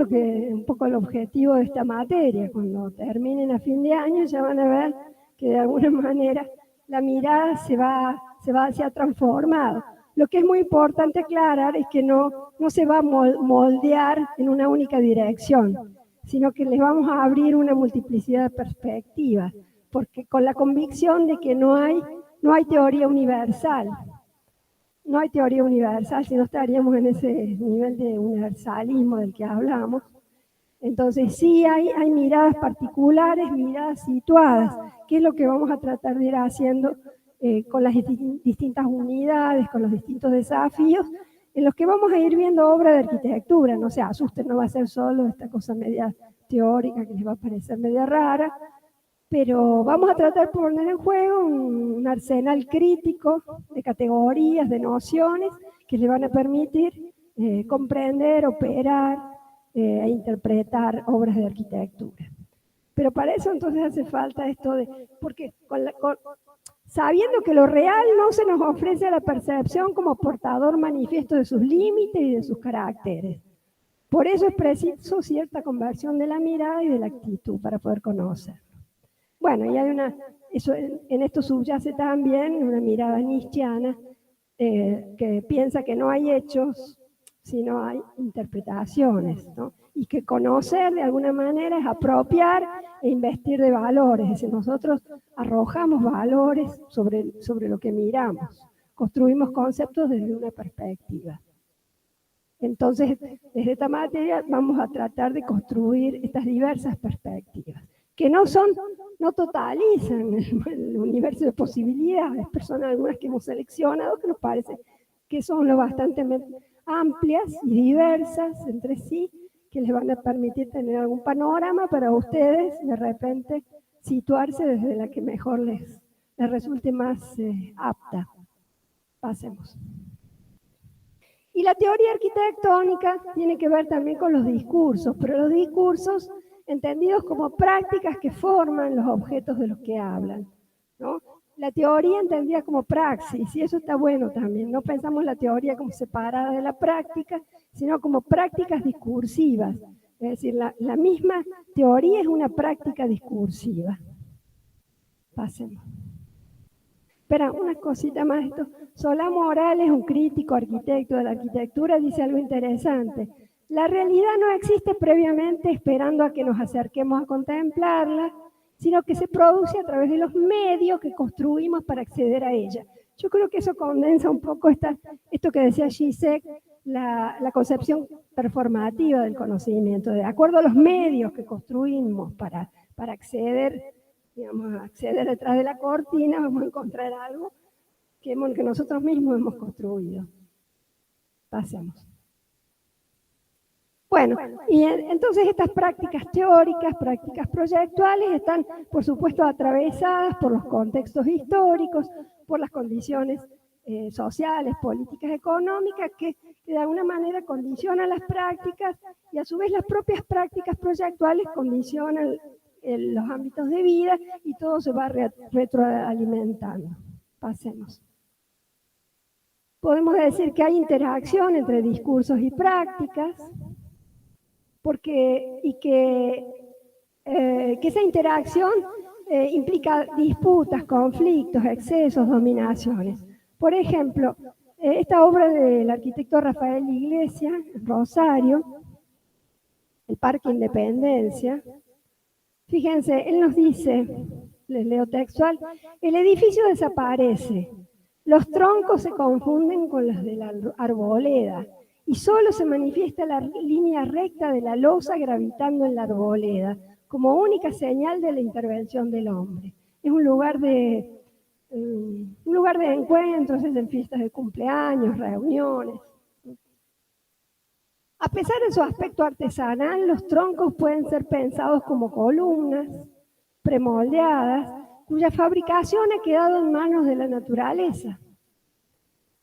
el objetivo de esta materia. Cuando terminen a fin de año ya van a ver que de alguna manera la mirada se ha transformado. Lo que es muy importante aclarar es que no se va a moldear en una única dirección, sino que les vamos a abrir una multiplicidad de perspectivas, porque con la convicción de que no hay teoría universal. No hay teoría universal, si no estaríamos en ese nivel de universalismo del que hablamos. Entonces sí hay miradas particulares, miradas situadas, que es lo que vamos a tratar de ir haciendo con las distintas unidades, con los distintos desafíos, en los que vamos a ir viendo obra de arquitectura. No se asusten, no va a ser solo esta cosa media teórica que les va a parecer media rara, pero vamos a tratar de poner en juego un arsenal crítico de categorías, de nociones, que les van a permitir comprender, operar e interpretar obras de arquitectura. Pero para eso entonces hace falta esto porque sabiendo que lo real no se nos ofrece a la percepción como portador manifiesto de sus límites y de sus caracteres. Por eso es preciso cierta conversión de la mirada y de la actitud para poder conocer. Bueno, y hay eso, en esto subyace también una mirada nietzscheana que piensa que no hay hechos, sino hay interpretaciones, ¿no? Y que conocer de alguna manera es apropiar e investir de valores. Es decir, nosotros arrojamos valores sobre lo que miramos, construimos conceptos desde una perspectiva. Entonces, desde esta materia vamos a tratar de construir estas diversas perspectivas, que no totalizan el universo de posibilidades, personas algunas que hemos seleccionado que nos parece que son lo bastante amplias y diversas entre sí, que les van a permitir tener algún panorama para ustedes de repente situarse desde la que mejor les resulte más apta. Pasemos. Y la teoría arquitectónica tiene que ver también con los discursos, pero los discursos entendidos como prácticas que forman los objetos de los que hablan, ¿no? La teoría entendida como praxis, y eso está bueno también. No pensamos la teoría como separada de la práctica, sino como prácticas discursivas. Es decir, la misma teoría es una práctica discursiva. Pasemos. Espera, una cosita más. Solá Morales, un crítico arquitecto de la arquitectura, dice algo interesante. La realidad no existe previamente esperando a que nos acerquemos a contemplarla, sino que se produce a través de los medios que construimos para acceder a ella. Yo creo que eso condensa un poco esto que decía Zizek, la concepción performativa del conocimiento. De acuerdo a los medios que construimos para acceder, digamos, acceder detrás de la cortina, vamos a encontrar algo que nosotros mismos hemos construido. Pasemos. Bueno, y entonces estas prácticas teóricas, prácticas proyectuales, están, por supuesto, atravesadas por los contextos históricos, por las condiciones sociales, políticas, económicas, que de alguna manera condicionan las prácticas y a su vez las propias prácticas proyectuales condicionan los ámbitos de vida y todo se va retroalimentando. Pasemos. Podemos decir que hay interacción entre discursos y prácticas, que esa interacción implica disputas, conflictos, excesos, dominaciones. Por ejemplo, esta obra del arquitecto Rafael Iglesias, Rosario, el Parque Independencia, fíjense, él nos dice, les leo textual, el edificio desaparece, los troncos se confunden con los de la arboleda y solo se manifiesta la línea recta de la losa gravitando en la arboleda como única señal de la intervención del hombre. Es un lugar de encuentros, es en fiestas de cumpleaños, reuniones. A pesar de su aspecto artesanal, los troncos pueden ser pensados como columnas premoldeadas, cuya fabricación ha quedado en manos de la naturaleza.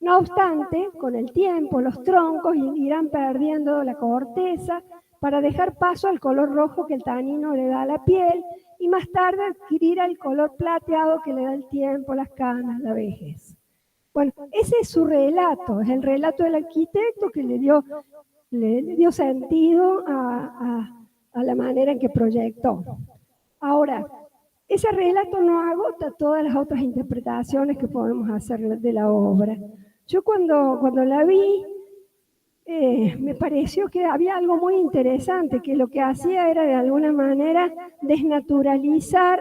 No obstante, con el tiempo, los troncos irán perdiendo la corteza para dejar paso al color rojo que el tanino le da a la piel y más tarde adquirir el color plateado que le da el tiempo, las canas, la vejez. Bueno, ese es su relato, es el relato del arquitecto que le dio sentido a la manera en que proyectó. Ahora, ese relato no agota todas las otras interpretaciones que podemos hacer de la obra. Yo cuando la vi, me pareció que había algo muy interesante, que lo que hacía era de alguna manera desnaturalizar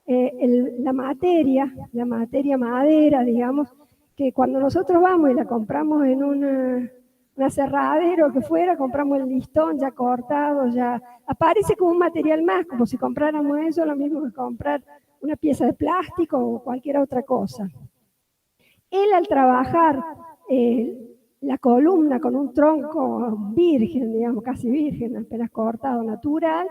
la materia madera, digamos, que cuando nosotros vamos y la compramos en un aserradero o que fuera, compramos el listón ya cortado, ya aparece como un material más, como si compráramos eso, lo mismo que comprar una pieza de plástico o cualquier otra cosa. Él al trabajar la columna con un tronco virgen, digamos, casi virgen, apenas cortado, natural,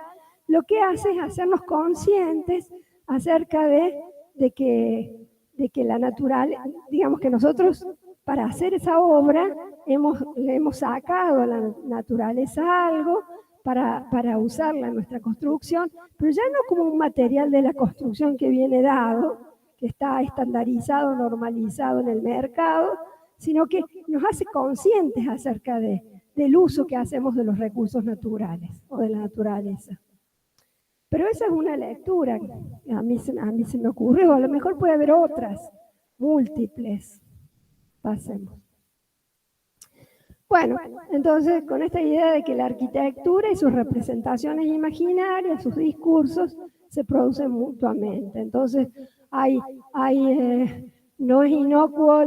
lo que hace es hacernos conscientes acerca de que la natural, digamos que nosotros para hacer esa obra le hemos sacado a la naturaleza algo para usarla en nuestra construcción, pero ya no como un material de la construcción que viene dado, que está estandarizado, normalizado en el mercado, sino que nos hace conscientes acerca del uso que hacemos de los recursos naturales o de la naturaleza. Pero esa es una lectura, a mí se me ocurrió, a lo mejor puede haber otras, múltiples. Pasemos. Bueno, entonces con esta idea de que la arquitectura y sus representaciones imaginarias, sus discursos, se producen mutuamente. Entonces no es inocuo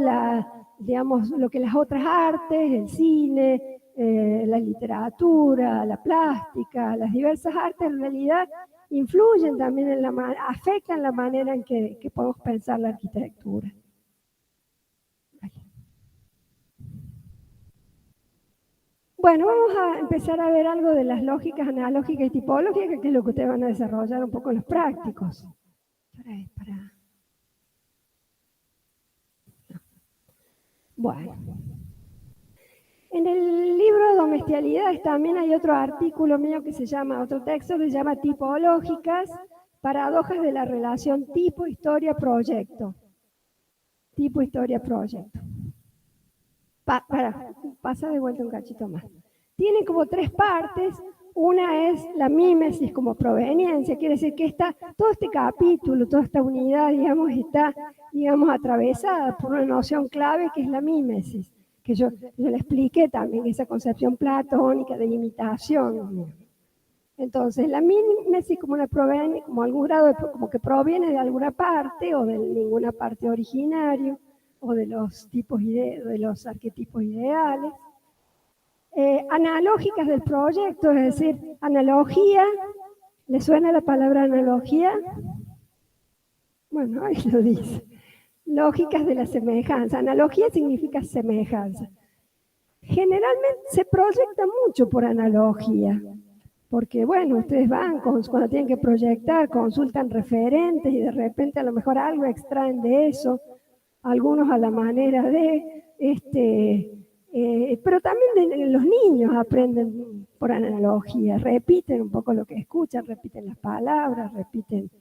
digamos, lo que las otras artes, el cine, la literatura, la plástica, las diversas artes en realidad influyen también afectan la manera en que podemos pensar la arquitectura. Bueno, vamos a empezar a ver algo de las lógicas analógicas y tipológicas, que es lo que ustedes van a desarrollar un poco en los prácticos. Bueno. En el libro Domestialidades también hay otro artículo mío que se llama, otro texto que se llama Tipológicas, paradojas de la relación tipo, historia, proyecto. Tipo, historia, proyecto. Pasa de vuelta un cachito más. Tiene como 3 partes. Una es la mímesis como proveniencia, quiere decir que todo este capítulo, toda esta unidad, digamos, está, atravesada por una noción clave que es la mímesis, que yo le expliqué también, esa concepción platónica de imitación. Entonces, la mímesis como algún grado, como que proviene de alguna parte o de ninguna parte originario, o de los de los arquetipos ideales. Analógicas del proyecto, es decir, analogía. ¿Le suena la palabra analogía? Bueno, ahí lo dice. Lógicas de la semejanza. Analogía significa semejanza. Generalmente se proyecta mucho por analogía, porque bueno, ustedes van, cuando tienen que proyectar, consultan referentes y de repente a lo mejor algo extraen de eso, algunos a la manera de, pero también los niños aprenden por analogía, repiten un poco lo que escuchan, repiten las palabras, repiten,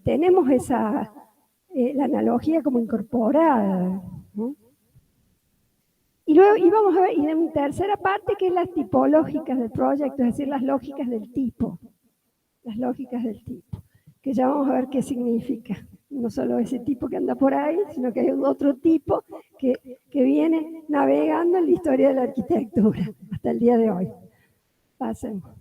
tenemos la analogía como incorporada, ¿no? Y luego vamos a ver, y en tercera parte, que es las tipológicas del proyecto, es decir, las lógicas del tipo, que ya vamos a ver qué significa. No solo ese tipo que anda por ahí, sino que hay otro tipo que viene navegando en la historia de la arquitectura hasta el día de hoy. Pasemos.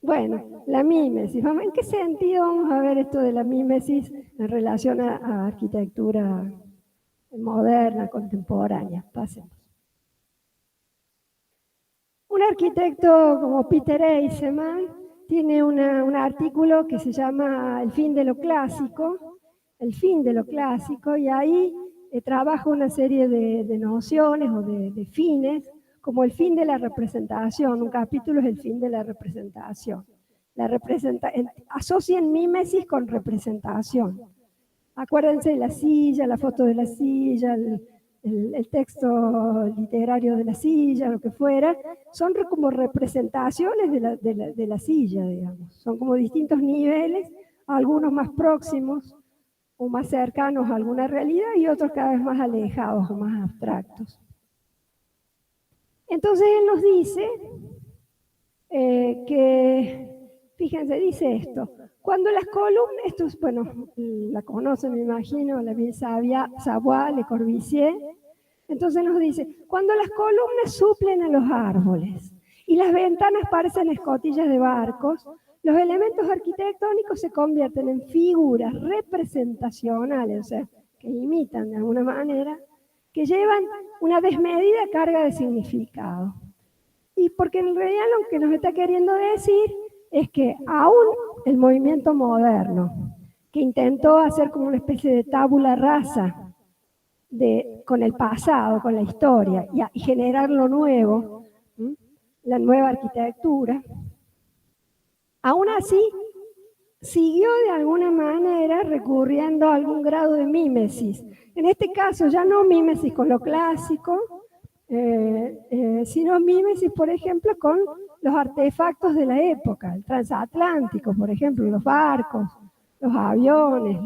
Bueno, la mímesis. ¿En qué sentido vamos a ver esto de la mímesis en relación a arquitectura moderna, contemporánea? Pasemos. Un arquitecto como Peter Eisenman tiene un artículo que se llama El fin de lo clásico, y ahí trabaja una serie de nociones o de fines, como el fin de la representación. Un capítulo es el fin de la representación. Asocian mímesis con representación. Acuérdense de la silla, la foto de la silla, el texto literario de la silla, lo que fuera, son como representaciones de la silla, digamos. Son como distintos niveles, algunos más próximos o más cercanos a alguna realidad y otros cada vez más alejados o más abstractos. Entonces él nos dice fíjense, dice esto: cuando las columnas, esto es, bueno, la conocen, me imagino, la bien Savoy, Le Corbusier. Entonces nos dice: cuando las columnas suplen a los árboles y las ventanas parecen escotillas de barcos, los elementos arquitectónicos se convierten en figuras representacionales, o sea, que imitan de alguna manera, que llevan una desmedida carga de significado. Y porque en realidad lo que nos está queriendo decir es que aún el movimiento moderno, que intentó hacer como una especie de tabula rasa con el pasado, con la historia, y generar lo nuevo, la nueva arquitectura, aún así siguió de alguna manera recurriendo a algún grado de mímesis. En este caso ya no mímesis con lo clásico, sino mímesis, por ejemplo, con los artefactos de la época, el transatlántico, por ejemplo, los barcos, los aviones,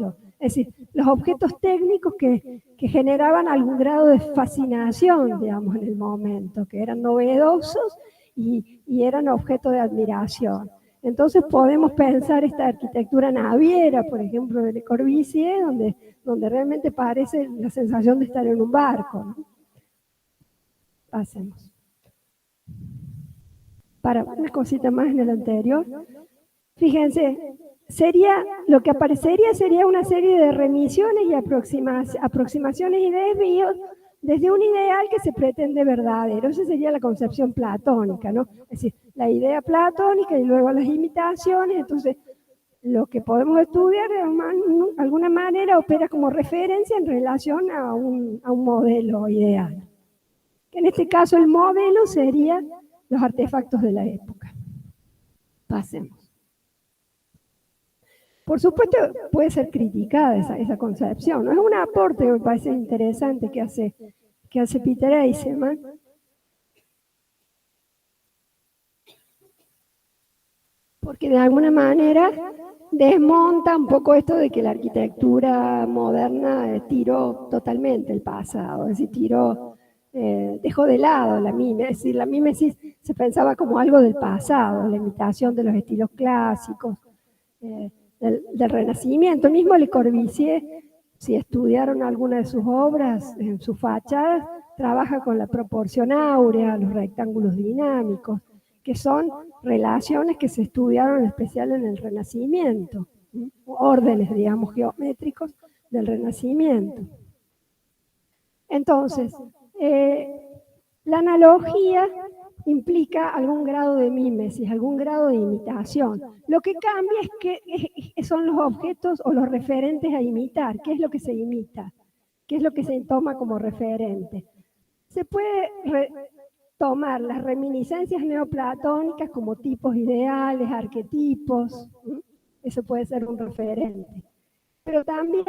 Es decir, los objetos técnicos que generaban algún grado de fascinación, digamos, en el momento, que eran novedosos y eran objeto de admiración. Entonces podemos pensar esta arquitectura naviera, por ejemplo, de Le Corbusier, donde realmente parece la sensación de estar en un barco, ¿no? Pasemos. Para una cosita más en el anterior. Fíjense, lo que aparecería sería una serie de remisiones y aproximaciones y desvíos desde un ideal que se pretende verdadero. Esa sería la concepción platónica, ¿no? Es decir, la idea platónica y luego las imitaciones. Entonces, lo que podemos estudiar de alguna manera opera como referencia en relación a un modelo ideal. En este caso, el modelo sería los artefactos de la época. Pasemos. Por supuesto, puede ser criticada esa concepción, ¿no? Es un aporte que me parece interesante que hace Peter Eisenman. Porque de alguna manera desmonta un poco esto de que la arquitectura moderna tiró totalmente el pasado, es decir, dejó de lado la mímesis. Es decir, la mímesis se pensaba como algo del pasado, la imitación de los estilos clásicos, del Renacimiento. El mismo Le Corbusier, si estudiaron alguna de sus obras, en sus fachadas, trabaja con la proporción áurea, los rectángulos dinámicos, que son relaciones que se estudiaron en especial en el Renacimiento, órdenes, digamos, geométricos del Renacimiento. Entonces, la analogía implica algún grado de mímesis, algún grado de imitación. Lo que cambia es que son los objetos o los referentes a imitar. ¿Qué es lo que se imita? ¿Qué es lo que se toma como referente? Se puede tomar las reminiscencias neoplatónicas como tipos ideales, arquetipos. Eso puede ser un referente. Pero también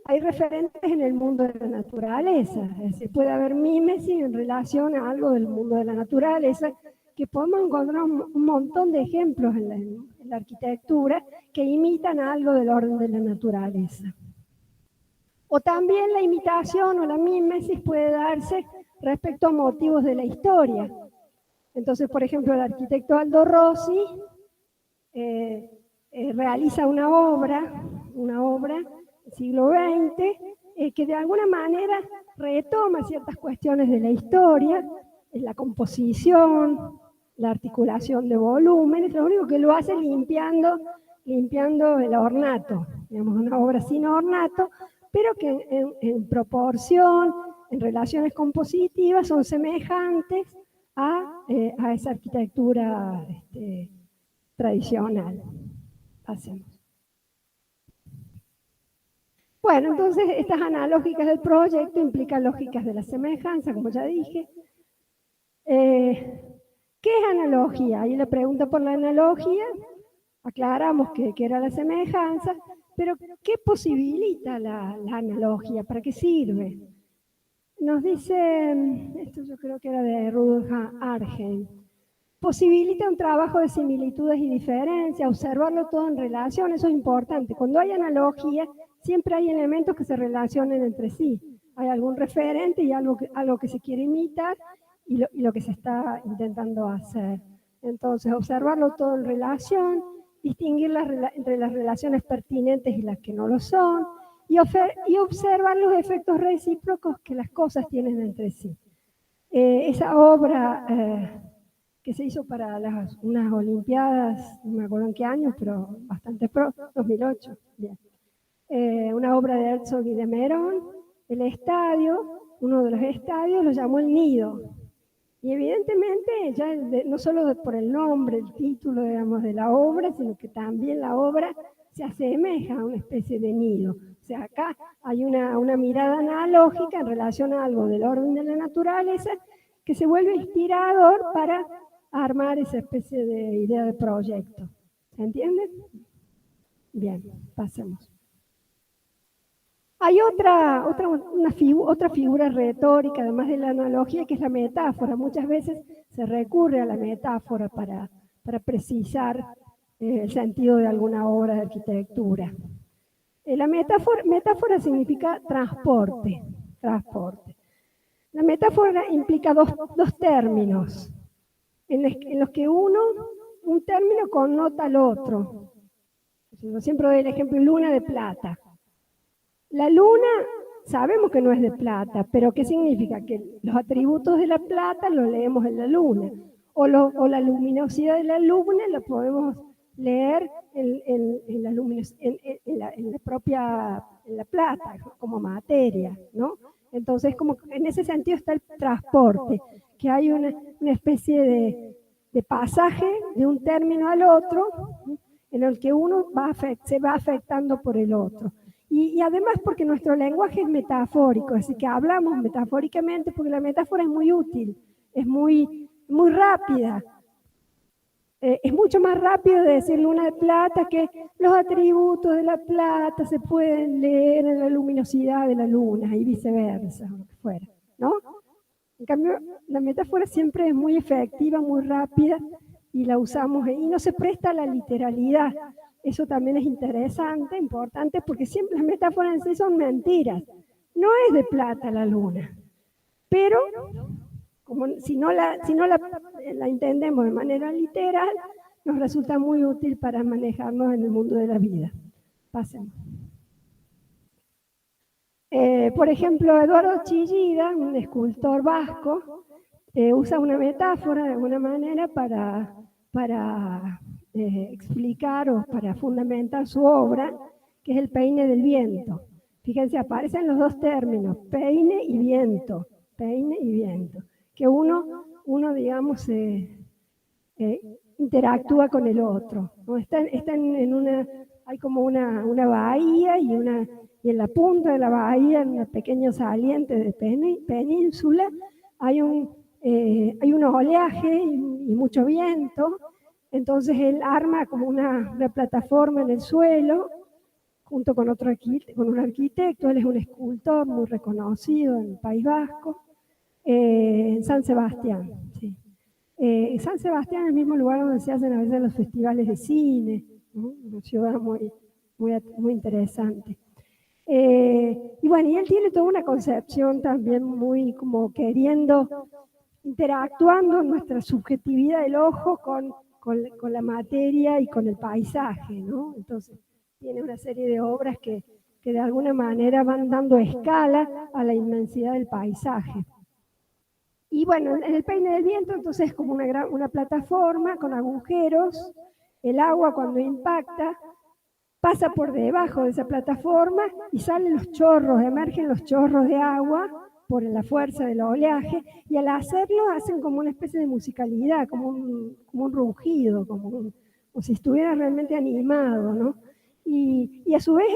hay referentes en el mundo de la naturaleza, es decir, puede haber mímesis en relación a algo del mundo de la naturaleza, que podemos encontrar un montón de ejemplos en la arquitectura que imitan algo del orden de la naturaleza. O también la imitación o la mímesis puede darse respecto a motivos de la historia. Entonces, por ejemplo, el arquitecto Aldo Rossi realiza una obra del siglo XX, que de alguna manera retoma ciertas cuestiones de la historia, la composición, la articulación de volúmenes, lo único que lo hace limpiando el ornato, digamos, una obra sin ornato, pero que en proporción, en relaciones compositivas, son semejantes a esa arquitectura tradicional. Pasemos. Bueno, entonces estas analógicas del proyecto implican lógicas de la semejanza, como ya dije. ¿Qué es analogía? Ahí la pregunta por la analogía, aclaramos que era la semejanza, pero ¿qué posibilita la analogía? ¿Para qué sirve? Nos dice, esto yo creo que era de Rudolf Argel, posibilita un trabajo de similitudes y diferencias, observarlo todo en relación, eso es importante. Cuando hay analogía, siempre hay elementos que se relacionen entre sí. Hay algún referente y algo que se quiere imitar y lo que se está intentando hacer. Entonces, observarlo todo en relación, distinguir entre las relaciones pertinentes y las que no lo son, y observar los efectos recíprocos que las cosas tienen entre sí. Esa obra que se hizo para unas Olimpiadas, no me acuerdo en qué año, pero bastante pronto, 2008. Bien. Una obra de Herzog y de Meyron, el estadio, uno de los estadios lo llamó El Nido. Y evidentemente, ya no solo por el nombre, el título, digamos, de la obra, sino que también la obra se asemeja a una especie de nido. O sea, acá hay una mirada analógica en relación a algo del orden de la naturaleza que se vuelve inspirador para armar esa especie de idea de proyecto. ¿Se entiende? Bien, pasemos. Hay otra figura retórica, además de la analogía, que es la metáfora. Muchas veces se recurre a la metáfora para precisar el sentido de alguna obra de arquitectura. La metáfora significa transporte. La metáfora implica dos términos, en los que un término connota al otro. Yo siempre doy el ejemplo luna de plata. La luna sabemos que no es de plata, pero ¿qué significa? Que los atributos de la plata los leemos en la luna, o la luminosidad de la luna la podemos leer en la plata, como materia, ¿no? Entonces, como en ese sentido está el transporte, que hay una especie de pasaje de un término al otro, en el que uno se va afectando por el otro. Y además porque nuestro lenguaje es metafórico, así que hablamos metafóricamente porque la metáfora es muy útil, es muy rápida. Es mucho más rápido de decir luna de plata, que los atributos de la plata se pueden leer en la luminosidad de la luna y viceversa, o lo que fuera, ¿no? En cambio, la metáfora siempre es muy efectiva, muy rápida, y la usamos, y no se presta a la literalidad. Eso también es interesante, importante, porque siempre las metáforas en sí son mentiras. No es de plata la luna, pero si no la entendemos de manera literal, nos resulta muy útil para manejarnos en el mundo de la vida. Pasemos. Por ejemplo, Eduardo Chillida, un escultor vasco, usa una metáfora de alguna manera para explicar o para fundamentar su obra, que es el peine del viento. Fíjense, aparecen los dos términos, peine y viento, que uno digamos, interactúa con el otro, ¿no? Hay como una bahía y en la punta de la bahía, en un pequeño saliente de península, hay un oleaje y mucho viento. Entonces él arma como una plataforma en el suelo, junto con un arquitecto. Él es un escultor muy reconocido en el País Vasco, en San Sebastián. Sí. San Sebastián es el mismo lugar donde se hacen a veces los festivales de cine, ¿no? Una ciudad muy interesante. Y bueno, y él tiene toda una concepción también muy como interactuando nuestra subjetividad del ojo con la materia y con el paisaje, ¿no? Entonces, tiene una serie de obras que de alguna manera van dando escala a la inmensidad del paisaje. Y bueno, en el peine del viento, entonces, es como una plataforma con agujeros. El agua, cuando impacta, pasa por debajo de esa plataforma y emergen los chorros de agua por la fuerza del oleaje, y al hacerlo hacen como una especie de musicalidad, como un rugido, como si estuviera realmente animado, ¿no? Y a su vez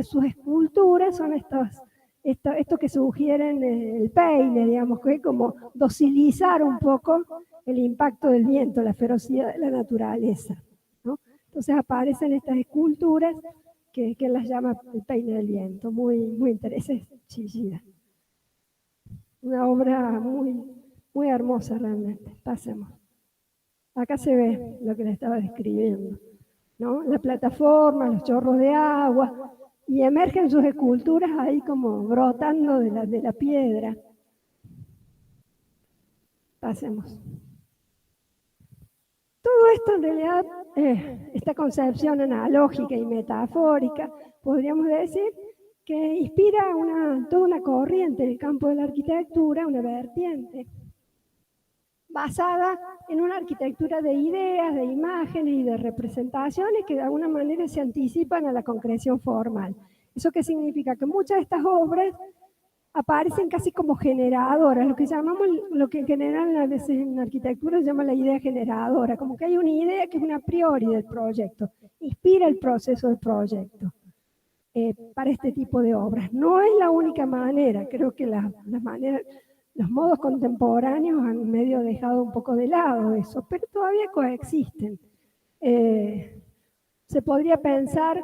sus esculturas son esto que sugieren el peine, digamos, que es como docilizar un poco el impacto del viento, la ferocidad de la naturaleza, ¿no? Entonces aparecen estas esculturas que las llama el peine del viento, muy interesante, Chillida. Una obra muy hermosa realmente. Pasemos. Acá se ve lo que le estaba describiendo, ¿no? La plataforma, los chorros de agua, y emergen sus esculturas ahí como brotando de la piedra. Pasemos. Todo esto en realidad, esta concepción analógica y metafórica, podríamos decir que inspira toda una corriente en el campo de la arquitectura, una vertiente, basada en una arquitectura de ideas, de imágenes y de representaciones que de alguna manera se anticipan a la concreción formal. ¿Eso qué significa? Que muchas de estas obras aparecen casi como generadoras, lo que en general a veces en arquitectura se llama la idea generadora, como que hay una idea que es una a priori del proyecto, inspira el proceso del proyecto para este tipo de obras. No es la única manera, creo que los modos contemporáneos han medio dejado un poco de lado eso, pero todavía coexisten. Se podría pensar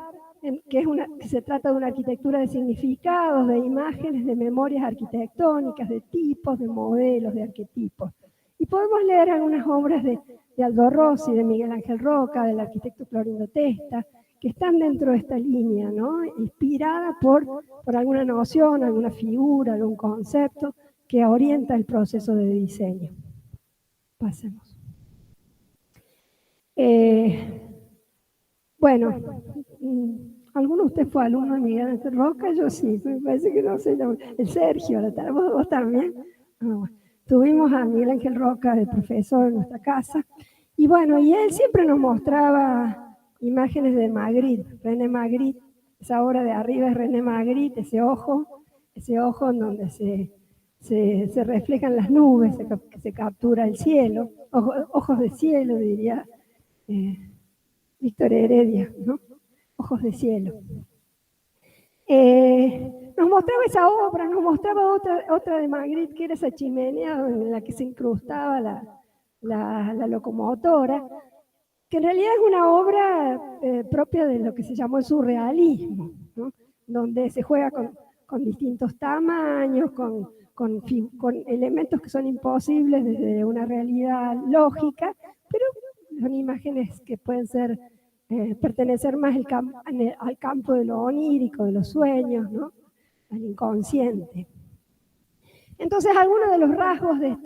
que se trata de una arquitectura de significados, de imágenes, de memorias arquitectónicas, de tipos, de modelos, de arquetipos. Y podemos leer algunas obras de Aldo Rossi, de Miguel Ángel Roca, del arquitecto Clorindo Testa, que están dentro de esta línea, ¿no? Inspirada por alguna noción, alguna figura, algún concepto que orienta el proceso de diseño. Pasemos. Bueno, ¿alguno de ustedes fue alumno de Miguel Ángel Roca? Yo sí, me parece que no sé, el Sergio, ¿vos también? Bueno. Tuvimos a Miguel Ángel Roca de profesor en nuestra casa, y bueno, y él siempre nos mostraba imágenes de Magritte, René Magritte, esa obra de arriba es René Magritte, ese ojo en donde se reflejan las nubes, se captura el cielo, ojos de cielo, diría Víctor Heredia, ¿no? Ojos de cielo. Nos mostraba esa obra, nos mostraba otra de Magritte, que era esa chimenea en la que se incrustaba la locomotora, que en realidad es una obra propia de lo que se llamó el surrealismo, ¿no? Donde se juega con distintos tamaños, con elementos que son imposibles desde una realidad lógica, pero son imágenes que pueden ser pertenecer más al campo de lo onírico, de los sueños, ¿no? Al inconsciente. Entonces, algunos de los rasgos de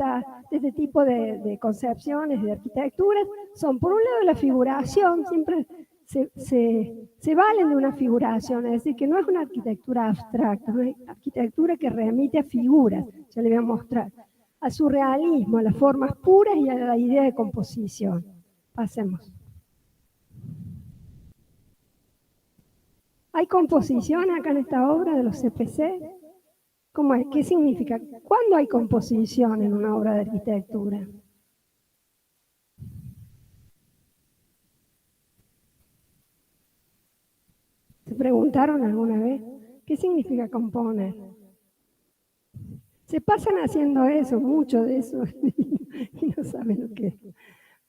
este tipo de concepciones, de arquitecturas, son, por un lado, la figuración, siempre se valen de una figuración, es decir, que no es una arquitectura abstracta, es una arquitectura que remite a figuras, ya le voy a mostrar, al surrealismo, a las formas puras y a la idea de composición. Pasemos. ¿Hay composición acá en esta obra de los CPC? ¿Cómo es? ¿Qué significa? ¿Cuándo hay composición en una obra de arquitectura? ¿Se preguntaron alguna vez? ¿Qué significa componer? Se pasan haciendo eso, mucho de eso, y no saben lo que es.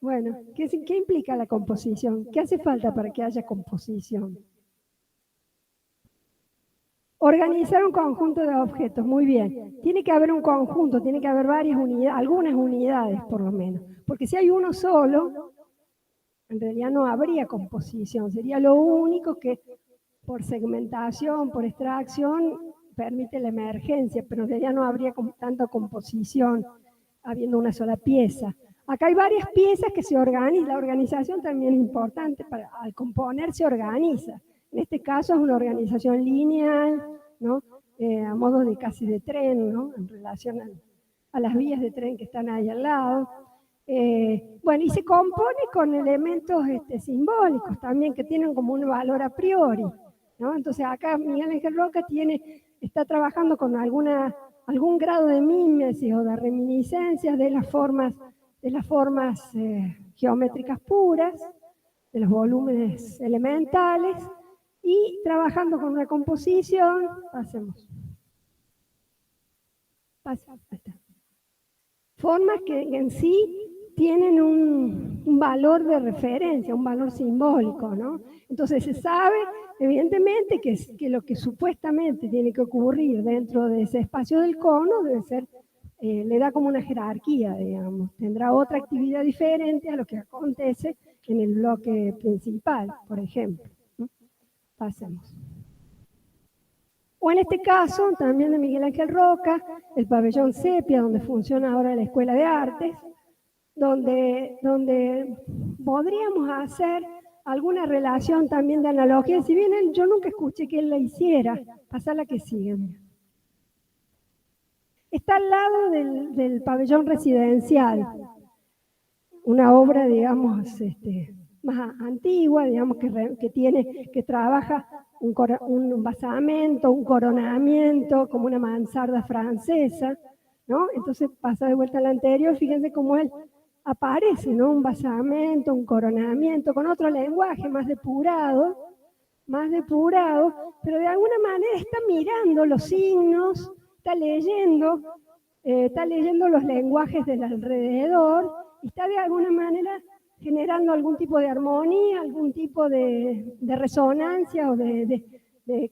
Bueno, ¿qué implica la composición? ¿Qué hace falta para que haya composición? Organizar un conjunto de objetos, muy bien. Tiene que haber un conjunto, tiene que haber varias unidades, algunas unidades por lo menos. Porque si hay uno solo, en realidad no habría composición. Sería lo único que por segmentación, por extracción, permite la emergencia, pero en realidad no habría tanta composición habiendo una sola pieza. Acá hay varias piezas que se organizan. La organización también es importante, al componer se organiza. En este caso es una organización lineal, ¿no? A modo de casi de tren, ¿no? En relación a las vías de tren que están ahí al lado. Bueno, y se compone con elementos simbólicos también que tienen como un valor a priori, ¿no? Entonces acá Miguel Ángel Roca está trabajando con algún grado de mímesis o de reminiscencias de las formas geométricas puras, de los volúmenes elementales, y trabajando con una composición, formas que en sí tienen un valor de referencia, un valor simbólico, ¿no? Entonces se sabe, evidentemente, que lo que supuestamente tiene que ocurrir dentro de ese espacio del cono debe ser, le da como una jerarquía, digamos, tendrá otra actividad diferente a lo que acontece en el bloque principal, por ejemplo, ¿no? Pasemos. O en este caso, también de Miguel Ángel Roca, el pabellón Sepia, donde funciona ahora la Escuela de Artes, donde podríamos hacer alguna relación también de analogía, si bien yo nunca escuché que él la hiciera. Pasa la que sigue. Está al lado del pabellón residencial, una obra, digamos, más antigua, digamos, que trabaja un basamento, un coronamiento, como una mansarda francesa, ¿no? Entonces pasa de vuelta al anterior, fíjense cómo él aparece, ¿no? Un basamento, un coronamiento, con otro lenguaje más depurado, pero de alguna manera está mirando los signos, está leyendo los lenguajes del alrededor, y está de alguna manera generando algún tipo de armonía, algún tipo de resonancia o de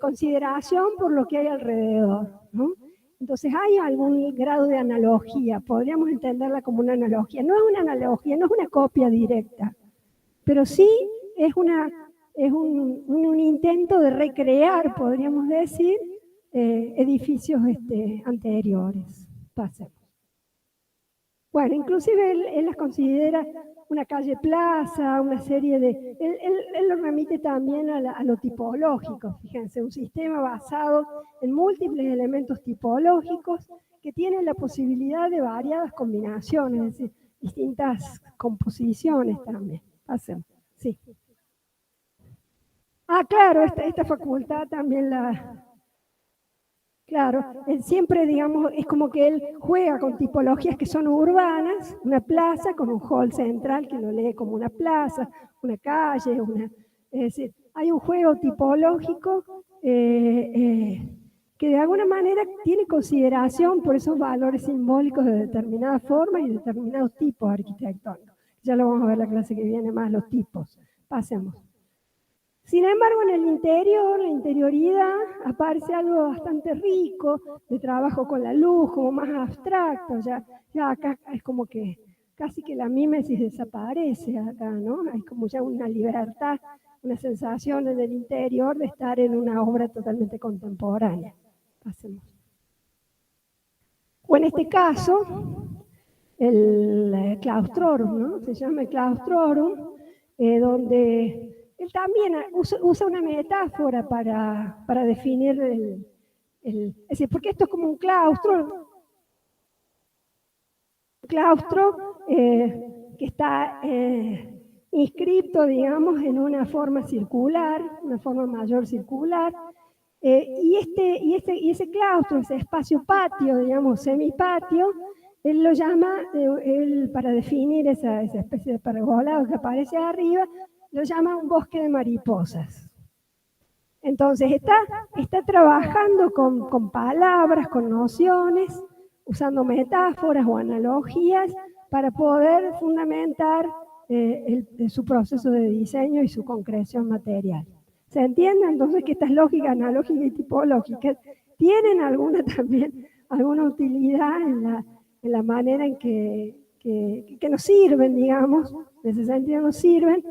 consideración por lo que hay alrededor, ¿no? Entonces hay algún grado de analogía, podríamos entenderla como una analogía. No es una analogía, no es una copia directa, pero sí es una es un intento de recrear, podríamos decir, edificios anteriores. Pasemos. Bueno, inclusive él las considera una calle plaza, una serie de... Él lo remite también a lo tipológico, fíjense, un sistema basado en múltiples elementos tipológicos que tienen la posibilidad de variadas combinaciones, es decir, distintas composiciones también. Pasemos, sí. Ah, claro, esta facultad también la... Claro, siempre, digamos, es como que él juega con tipologías que son urbanas, una plaza con un hall central que lo lee como una plaza, una calle, es decir, hay un juego tipológico que de alguna manera tiene consideración por esos valores simbólicos de determinadas formas y determinados tipos arquitectónicos. Ya lo vamos a ver la clase que viene más, los tipos. Pasemos. Sin embargo, en el interior, la interioridad, aparece algo bastante rico, de trabajo con la luz, como más abstracto, ya acá es como que casi que la mímesis desaparece acá, ¿no? Hay como ya una libertad, una sensación en el interior de estar en una obra totalmente contemporánea. Pasemos. O en este caso, el claustrorum, ¿no? Se llama el claustrorum, donde él también usa una metáfora para definir es decir, porque esto es como un claustro que está inscripto, digamos, en una forma circular, una forma mayor circular, y ese claustro, ese espacio patio, digamos, semipatio, él lo llama, para definir esa especie de pergolado que aparece arriba, lo llama un bosque de mariposas. Entonces está trabajando con palabras, con nociones, usando metáforas o analogías para poder fundamentar su proceso de diseño y su concreción material. ¿Se entiende entonces que estas lógicas analógicas y tipológicas tienen alguna utilidad en la manera en que nos sirven, digamos, en ese sentido nos sirven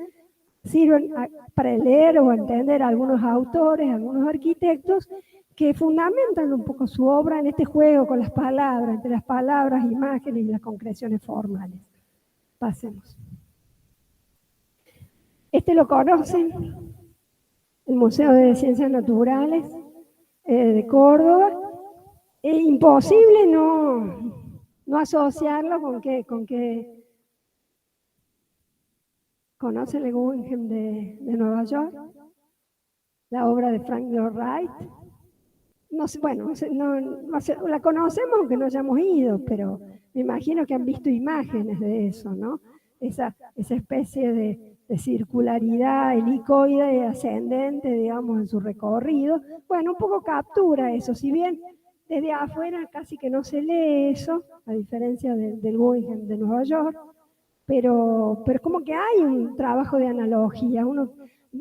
para leer o entender a algunos autores, a algunos arquitectos que fundamentan un poco su obra en este juego con las palabras, entre las palabras, imágenes y las concreciones formales. Pasemos. Este lo conocen, el Museo de Ciencias Naturales de Córdoba. Es imposible no asociarlo con que ¿conocen el Guggenheim de Nueva York? La obra de Frank Lloyd Wright. No sé, bueno, la conocemos aunque no hayamos ido, pero me imagino que han visto imágenes de eso, ¿no? Esa especie de circularidad helicoide y ascendente, digamos, en su recorrido. Bueno, un poco captura eso, si bien desde afuera casi que no se lee eso, a diferencia del Guggenheim de Nueva York, pero como que hay un trabajo de analogía,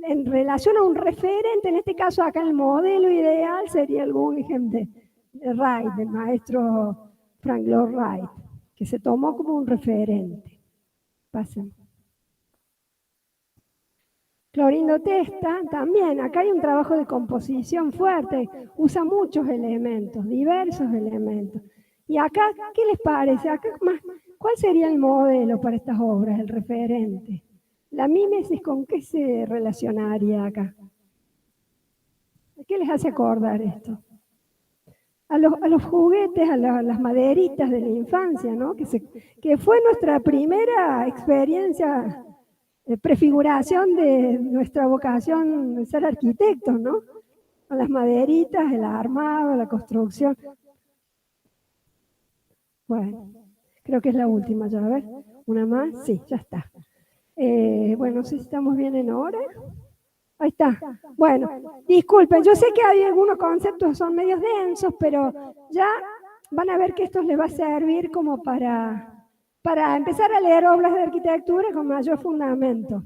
en relación a un referente, en este caso acá el modelo ideal sería el Guggenheim de Wright, del maestro Frank Lloyd Wright, que se tomó como un referente. Pasen. Clorindo Testa, también, acá hay un trabajo de composición fuerte, usa muchos elementos, diversos elementos. Y acá, ¿qué les parece? Acá ¿cuál sería el modelo para estas obras, el referente? La mímesis, ¿con qué se relacionaría acá? ¿Qué les hace acordar esto? A los juguetes, a las maderitas de la infancia, ¿no? Que fue nuestra primera experiencia, prefiguración de nuestra vocación de ser arquitectos, ¿no? Con las maderitas, el armado, la construcción. Bueno, creo que es la última ya, a ver, una más, sí, ya está. Bueno, no sé si estamos bien en hora. Ahí está. Bueno, disculpen, yo sé que hay algunos conceptos que son medios densos, pero ya van a ver que esto les va a servir como para empezar a leer obras de arquitectura con mayor fundamento.